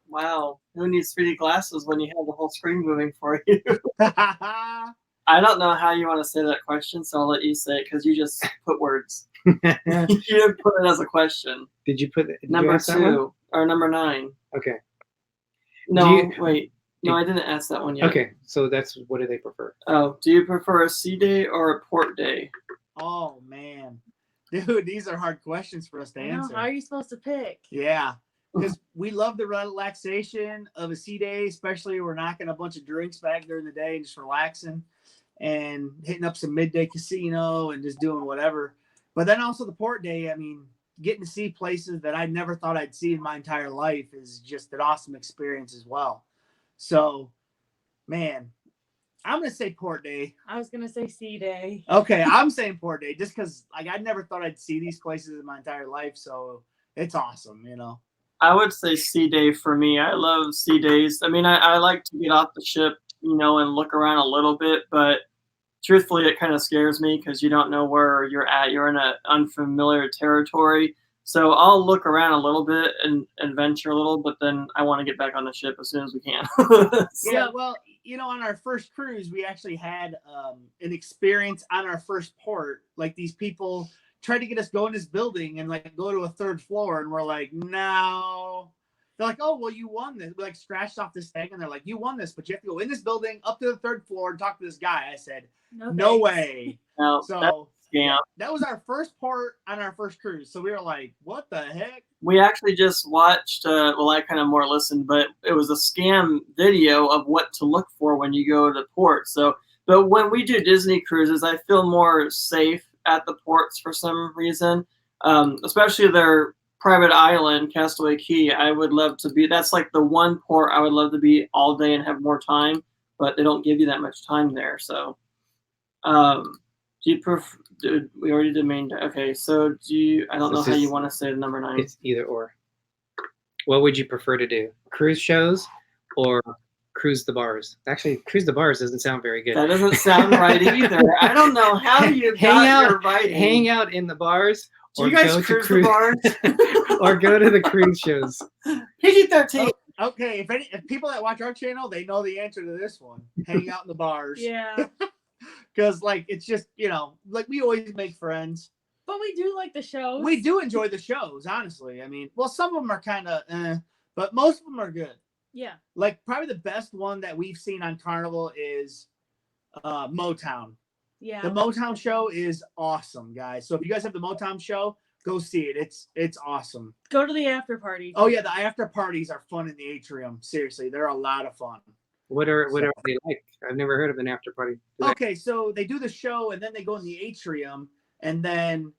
Wow, who needs 3D glasses when you have the whole screen moving for you? I don't know how you want to say that question, so I'll let you say it because you just put words. You didn't put it as a question. Did you put it? Number 2 or number 9? Okay. No, wait. No, I didn't ask that one yet. Okay, so that's what do they prefer? Oh, do you prefer a sea day or a port day? Oh man, dude, these are hard questions for us to answer. How are you supposed to pick? Yeah, because we love the relaxation of a sea day, especially we're knocking a bunch of drinks back during the day and just relaxing and hitting up some midday casino and just doing whatever. But then also the port day, I mean, getting to see places that I never thought I'd see in my entire life is just an awesome experience as well. So, man, I'm going to say port day. I was going to say sea day. Okay, I'm saying port day just because like I never thought I'd see these places in my entire life. So it's awesome, you know. I would say sea day for me. I love sea days. I mean, I like to get off the ship, you know, and look around a little bit, but truthfully, it kind of scares me because you don't know where you're at. You're in an unfamiliar territory. So I'll look around a little bit and adventure a little, but then I want to get back on the ship as soon as we can. Yeah, well, you know, on our first cruise, we actually had an experience on our first port. Like these people tried to get us go in this building and like go to a 3rd floor, and we're like, no. They're like, oh, well, you won this. We like scratched off this thing, and they're like, you won this, but you have to go in this building up to the 3rd floor and talk to this guy. I said, no way. No, so yeah, that was our first port on our first cruise. So we were like, what the heck? We actually just watched, well, I kind of more listened, but it was a scam video of what to look for when you go to port. So, but when we do Disney cruises, I feel more safe at the ports for some reason, especially their private island, Castaway Cay. I would love to be, that's like the one port I would love to be all day and have more time, but they don't give you that much time there. So, do you prefer? We already did main. Okay, so do you? I don't know how you want to say the number 9. It's either or. What would you prefer to do? Cruise shows or cruise the bars? Actually, cruise the bars doesn't sound very good. That doesn't sound right either. I don't know how you hang out in the bars. Do you guys cruise the bars? Or go to the cruise shows? PG-13. Okay, if people that watch our channel, they know the answer to this one. Hang out in the bars. Yeah. Because, like, it's just, you know, like, we always make friends. But we do like the shows. We do enjoy the shows, honestly. I mean, well, some of them are kind of but most of them are good. Yeah. Like, probably the best one that we've seen on Carnival is Motown. Yeah. The Motown show is awesome, guys. So if you guys have the Motown show, go see it. It's awesome. Go to the after party. Oh, yeah, the after parties are fun in the atrium. Seriously, they're a lot of fun. What are they like? I've never heard of an after party. Okay, so they do the show and then they go in the atrium, and then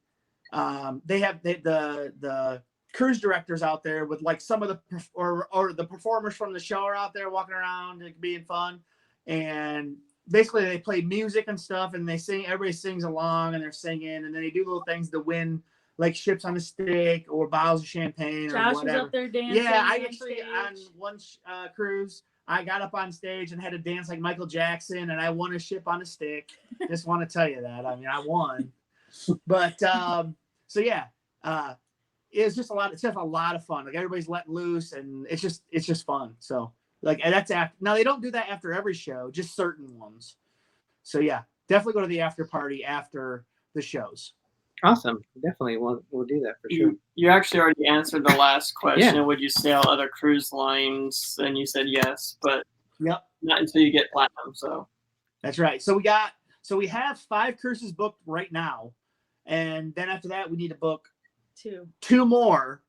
they have the cruise directors out there with like some of the or the performers from the show are out there walking around like, being fun, and basically they play music and stuff and they sing. Everybody sings along and they're singing, and then they do little things to win like ships on a stick or bottles of champagne Josh or whatever. was up there dancing. Yeah, I actually on one cruise. I got up on stage and had to dance like Michael Jackson, and I won a ship on a stick. Just want to tell you that. I mean, I won. But so yeah, it's just a lot. It's just a lot of fun. Like everybody's let loose, and it's just fun. So like, and that's after. Now they don't do that after every show, just certain ones. So yeah, definitely go to the after party after the shows. Awesome. Definitely. We'll do that for sure. You actually already answered the last question. Yeah. Would you sail other cruise lines? And you said yes, but Yep. not until you get platinum. So That's right. So we have 5 cruises booked right now. And then after that, we need to book 2 more,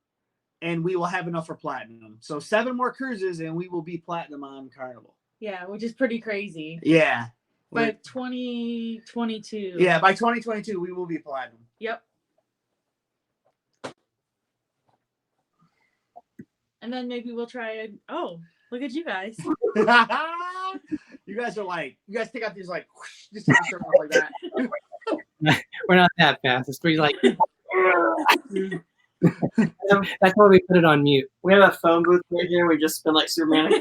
and we will have enough for platinum. So 7 more cruises, and we will be platinum on Carnival. Yeah, which is pretty crazy. Yeah. By 2022. Yeah, by 2022, we will be platinum. Yep. And then maybe we'll try it. Oh, look at you guys. You guys are like, you guys take out these like, whoosh, just take a shirt off like that. We're not that fast. It's pretty like. That's why we put it on mute. we have a phone booth right here. We just spin like Superman.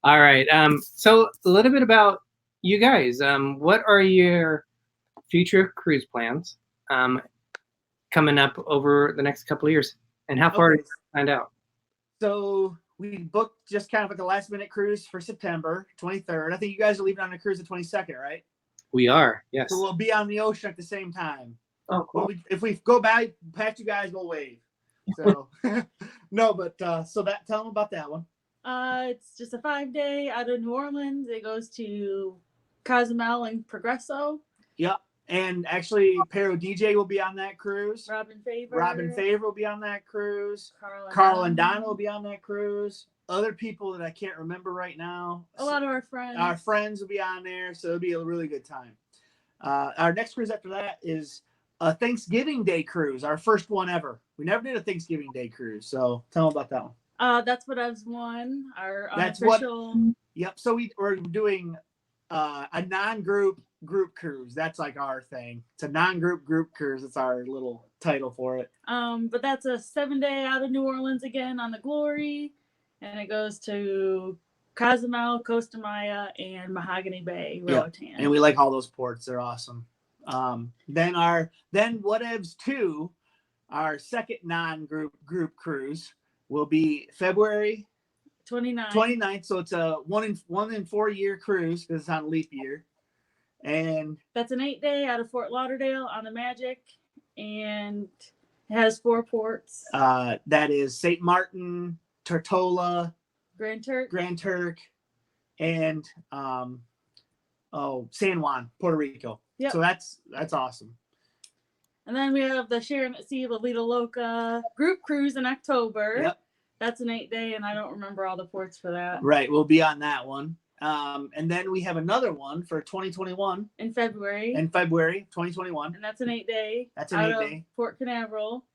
All right. So a little bit about you guys. What are your future cruise plans? coming up over the next couple of years. And how far Okay. did you find out? So we booked just kind of like a last minute cruise for September 23rd. I think you guys are leaving on a cruise the 22nd, right? We are, yes. So we'll be on the ocean at the same time. Oh, cool. If we go by past you guys, we'll wave. So no, but so that tell them about that one. It's just a 5-day out of New Orleans. It goes to Cozumel and Progresso. Yep. And actually, Pero DJ will be on that cruise. Robin Favor. Robin Favor will be on that cruise. Carl Carl and Donna will be on that cruise. Other people that I can't remember right now. A lot of our friends. Our friends will be on there, so it'll be a really good time. Our next cruise after that is a Thanksgiving Day cruise, our first one ever. We never did a Thanksgiving Day cruise, so tell them about that one. That's what I've won. Our That's unofficial. Yep. So we're doing a non-group group cruise. That's like our thing. It's a non-group group cruise. It's our little title for it. But that's a 7-day out of New Orleans again on the Glory, and it goes to Cozumel, Costa Maya, and Mahogany Bay, Roatan. And we like all those ports. They're awesome. Then Whatevs 2, our second non-group group cruise, will be February 29th. So it's a 1 in 4 year cruise because it's on leap year. And that's an 8-day out of Fort Lauderdale on the Magic, and it has 4 ports. That is St. Martin, Tortola, Grand Turk, and San Juan, Puerto Rico. Yep. So that's awesome. And then we have the Sharon at Sea, La Vida Loca group cruise in October. Yep. That's an 8-day, and I don't remember all the ports for that. Right, we'll be on that one. And then we have another one for 2021 in February. 2021. And that's an 8-day. That's an out 8-day. Of Port Canaveral.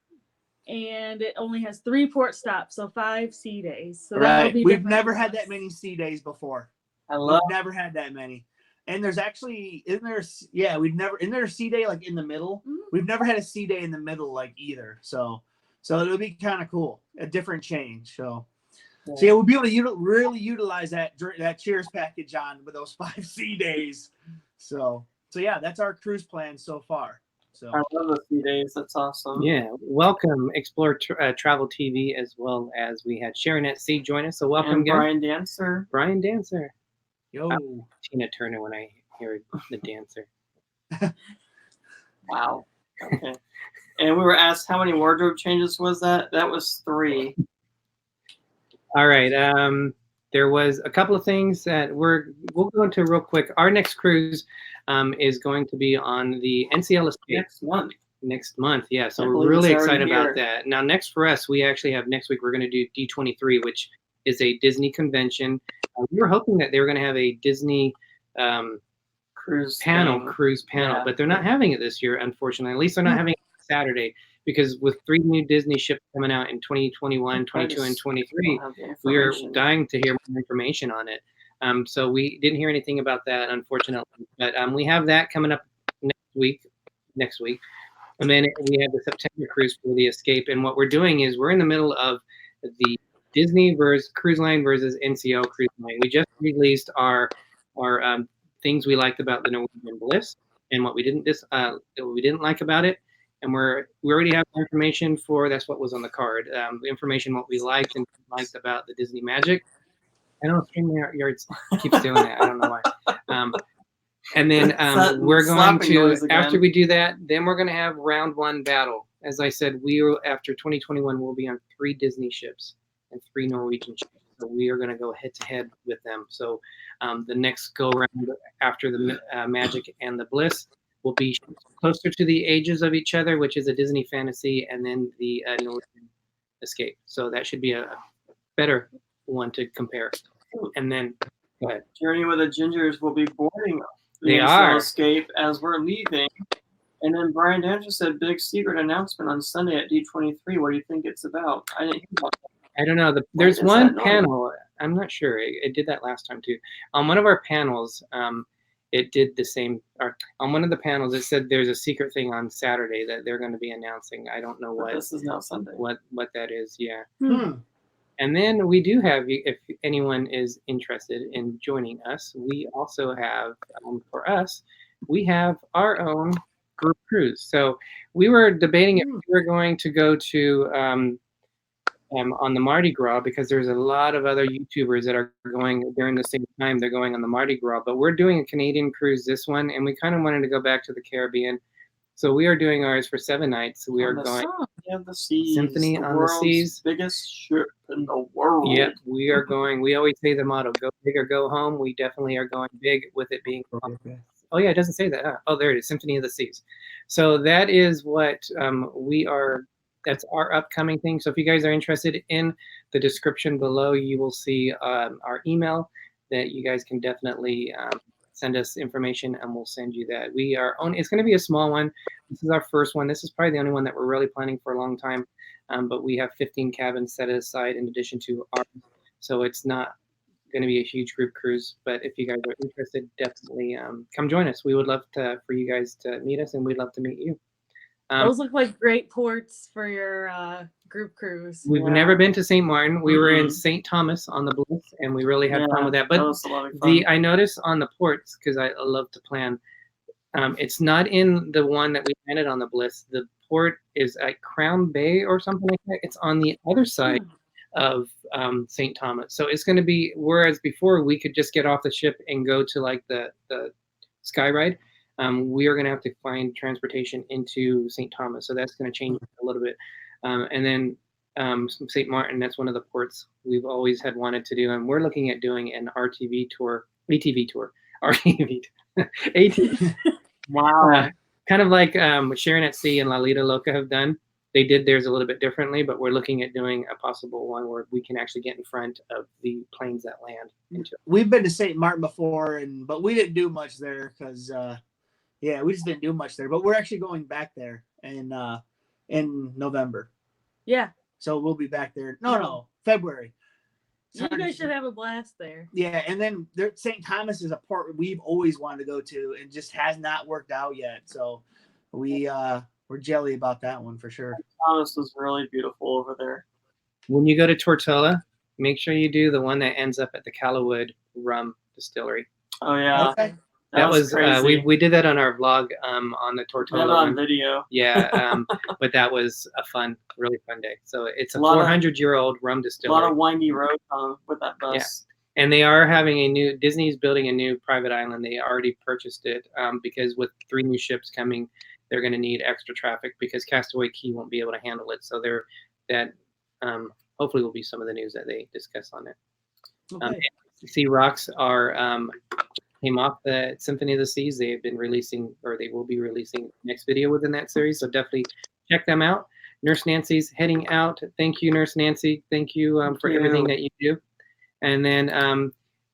And it only has 3 port stops, so 5 sea days. So right. Be We've never had that many sea days before. We've never had that many. And there's actually, isn't there a sea day like in the middle? Mm-hmm. We've never had a sea day in the middle like either. So it'll be kind of cool, a different change. So yeah, we'll be able to really utilize that Cheers package on with those 5 sea days. So yeah, that's our cruise plan so far. So I love the sea days. That's awesome. Yeah, welcome Explore Travel TV, as well as we had Sharon at Sea join us. So welcome, and guys. Brian Dancer. Yo, Tina Turner when I hear the dancer. Wow. Okay. And we were asked how many wardrobe changes was that? That was 3. All right. There was a couple of things that we'll go into real quick. Our next cruise is going to be on the NCL Escape next month. Yeah, so we're really excited about that. Now, next for us, we actually have next week, we're going to do D23, which is a Disney convention. We were hoping that they were going to have a Disney cruise panel, yeah. But they're not having it this year, unfortunately. At least they're not having it Saturday, because with 3 new Disney ships coming out in 2021, 22, and 23, we are dying to hear more information on it. So we didn't hear anything about that, unfortunately. But we have that coming up next week. And then we have the September cruise for the Escape. And what we're doing is we're in the middle of the Disney Cruise Line versus NCO Cruise Line. We just released our things we liked about the Norwegian Bliss and what we didn't like about it. And we already have information for, that's what was on the card. The information what we liked and disliked about the Disney Magic. I don't know, StreamYard keeps doing that. I don't know why. And then we're going to, after we do that, then we're going to have round 1 battle. As I said, after 2021, we'll be on 3 Disney ships and 3 Norwegian ships. So we are going to go head to head with them. So the next go round after the Magic and the Bliss will be closer to the ages of each other, which is a Disney Fantasy, and then the Norwegian Escape. So that should be a better one to compare. And then, go ahead. Journey with the Gingers will be boarding the Escape as we're leaving. And then Brian Dancer said, big secret announcement on Sunday at D23. What do you think it's about? I didn't hear about that. I don't know. There's one panel. I'm not sure. It did that last time too. On one of our panels, it did the same. On one of the panels, it said there's a secret thing on Saturday that they're going to be announcing. I don't know what. This is now Sunday. What that is? Yeah. And then we do have, if anyone is interested in joining us, we also have, for us, we have our own group cruise. So we were debating if we were going to go to on the Mardi Gras, because there's a lot of other YouTubers that are going during the same time. They're going on the Mardi Gras, but we're doing a Canadian cruise this one, and we kind of wanted to go back to the Caribbean. So we are doing ours for 7 nights. We are going of the Seas, Symphony the on the world's Seas. biggest ship in the world. Yeah, we are going. We always say the motto: "Go big or go home." We definitely are going big with it being. Oh yeah, it doesn't say that. Oh, there it is, Symphony of the Seas. So that is what we are. That's our upcoming thing. So if you guys are interested, in the description below, you will see our email that you guys can definitely send us information, and we'll send you that. We are on. It's going to be a small one. This is our first one. This is probably the only one that we're really planning for a long time. But we have 15 cabins set aside in addition to ours. So it's not going to be a huge group cruise. But if you guys are interested, definitely come join us. We would love for you guys to meet us, and we'd love to meet you. Those look like great ports for your group cruise. We've never been to St. Martin. We were in St. Thomas on the Bliss, and we really had fun with that. But that was a lot of fun. I noticed on the ports, because I love to plan, it's not in the one that we landed on the Bliss. The port is at Crown Bay or something like that. It's on the other side of St. Thomas. So it's going to be, whereas before we could just get off the ship and go to like the sky ride, we are going to have to find transportation into St. Thomas. So that's going to change a little bit. And then St. Martin, that's one of the ports we've always had wanted to do. And we're looking at doing an ATV tour. ATV. Wow. Kind of like Sharon at Sea and La Lita Loca have done. They did theirs a little bit differently, but we're looking at doing a possible one where we can actually get in front of the planes that land into it. We've been to St. Martin before, but we didn't do much there because, we just didn't do much there. But we're actually going back there in November. Yeah. So we'll be back there. No, February. You guys should have a blast there. Yeah, and then St. Thomas is a port we've always wanted to go to, and just has not worked out yet. So we're jelly about that one for sure. Thomas was really beautiful over there. When you go to Tortola, make sure you do the one that ends up at the Callowwood Rum Distillery. Oh yeah. Okay. That was crazy. we did that on our vlog on the Tortola on one. video. Yeah, but that was a really fun day. So it's a 400-year-old rum distillery. A lot of windy roads with that bus. Yeah. And they are having Disney's building a new private island. They already purchased it because with 3 new ships coming, they're going to need extra traffic because Castaway Cay won't be able to handle it. So hopefully will be some of the news that they discuss on it. Okay. Sea Rocks came off the Symphony of the Seas. They have been releasing, or they will be releasing next video within that series. So definitely check them out. Nurse Nancy's heading out. Thank you, Nurse Nancy. Thank you for everything that you do. And then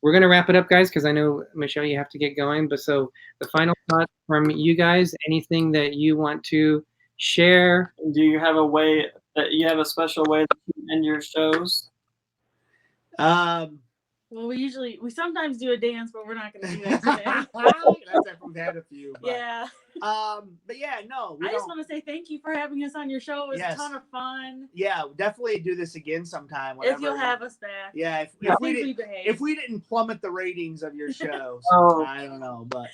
we're going to wrap it up, guys, because I know, Michelle, you have to get going. But so the final thought from you guys, anything that you want to share? Do you have a special way that you end your shows? Well, we sometimes do a dance, but we're not going to do that today. That's if we've had a few. But, Yeah. But yeah, no. I just want to say thank you for having us on your show. It was a ton of fun. Yeah, definitely do this again sometime. If you'll have us back. Yeah, if we didn't plummet the ratings of your show, I don't know, but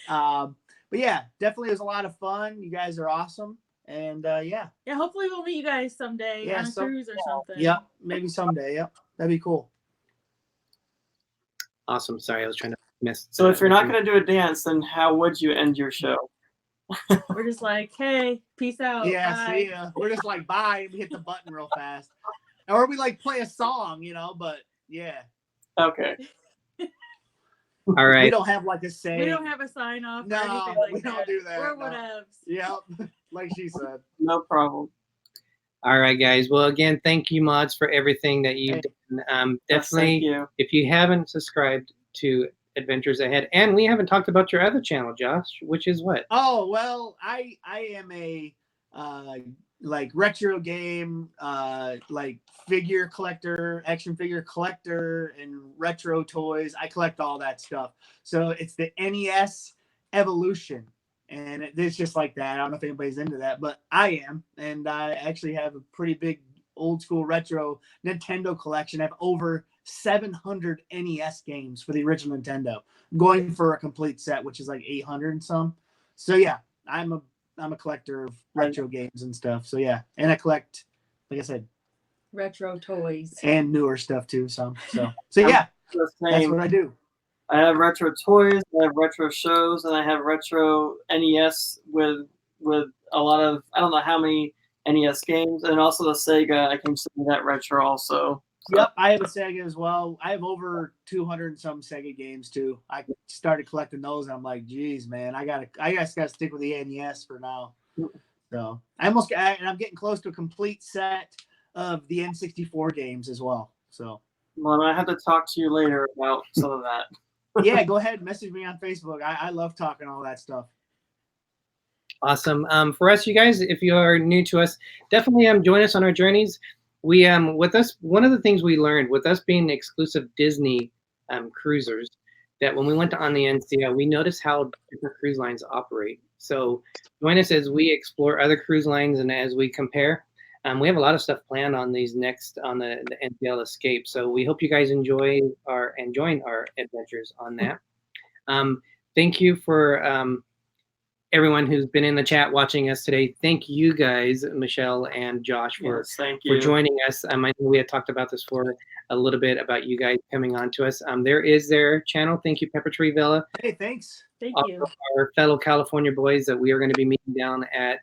yeah, definitely it was a lot of fun. You guys are awesome, and yeah, hopefully we'll meet you guys someday on a cruise or something. Yeah, maybe someday. Yep, that'd be cool. Awesome. Sorry, I was trying to miss. So if you're not going to do a dance, then how would you end your show? We're just like, hey, peace out. Yeah, bye. see ya. We're just like, bye, and we hit the button real fast. Or we like play a song, but yeah. Okay. All right. We don't have like a say. We don't have a sign off. No, or anything like we don't do that. Or no. whatevs. Yep, like she said. No problem. All right, guys. Well, again, thank you, mods, for everything that you've done. Definitely, thank you. If you haven't subscribed to Adventures Ahead, and we haven't talked about your other channel, Josh, which is what? Oh, well, I am a like retro game like figure collector, action figure collector, and retro toys. I collect all that stuff. So it's the NES Evolution. And it's just like that. I don't know if anybody's into that, but I am. And I actually have a pretty big old school retro Nintendo collection. I have over 700 NES games for the original Nintendo. I'm going for a complete set, which is like 800 and some. So yeah, I'm a I'm a collector of retro games and stuff. So yeah, and I collect, like I said, Retro toys. and newer stuff too. So yeah, that's what I do. I have retro toys, I have retro shows, and I have retro NES with a lot of, I don't know how many NES games, and also the Sega. I consider that retro also. So. Yep, I have a Sega as well. I have over 200 and some Sega games too. I started collecting those, and I'm like, geez, man, I gotta stick with the NES for now. So I'm getting close to a complete set of the N64 games as well. So. Well, I have to talk to you later about some of that. Yeah, go ahead, message me on Facebook. I love talking all that stuff. Awesome. For us, you guys, if you are new to us, definitely join us on our journeys. We with us, one of the things we learned with us being exclusive Disney cruisers, that when we went on the NCL, we noticed how different cruise lines operate. So join us as we explore other cruise lines and as we compare. We have a lot of stuff planned on these next on the NCL Escape. So we hope you guys enjoying our adventures on that. Thank you for everyone who's been in the chat watching us today. Thank you guys, Michelle and Josh, for joining us. I know we had talked about this for a little bit about you guys coming on to us. There is their channel. Thank you, Pepper Tree Villa. Hey, thanks. Thank you. Our fellow California boys that we are going to be meeting down at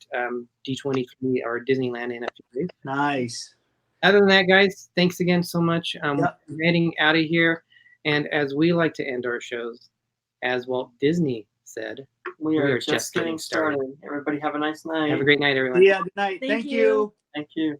D23 or Disneyland in a few days. Nice. Other than that, guys, thanks again so much. We're heading out of here. And as we like to end our shows, as Walt Disney said, we are just getting started. Everybody have a nice night. Have a great night, everyone. Yeah, good night. Thank you. Thank you.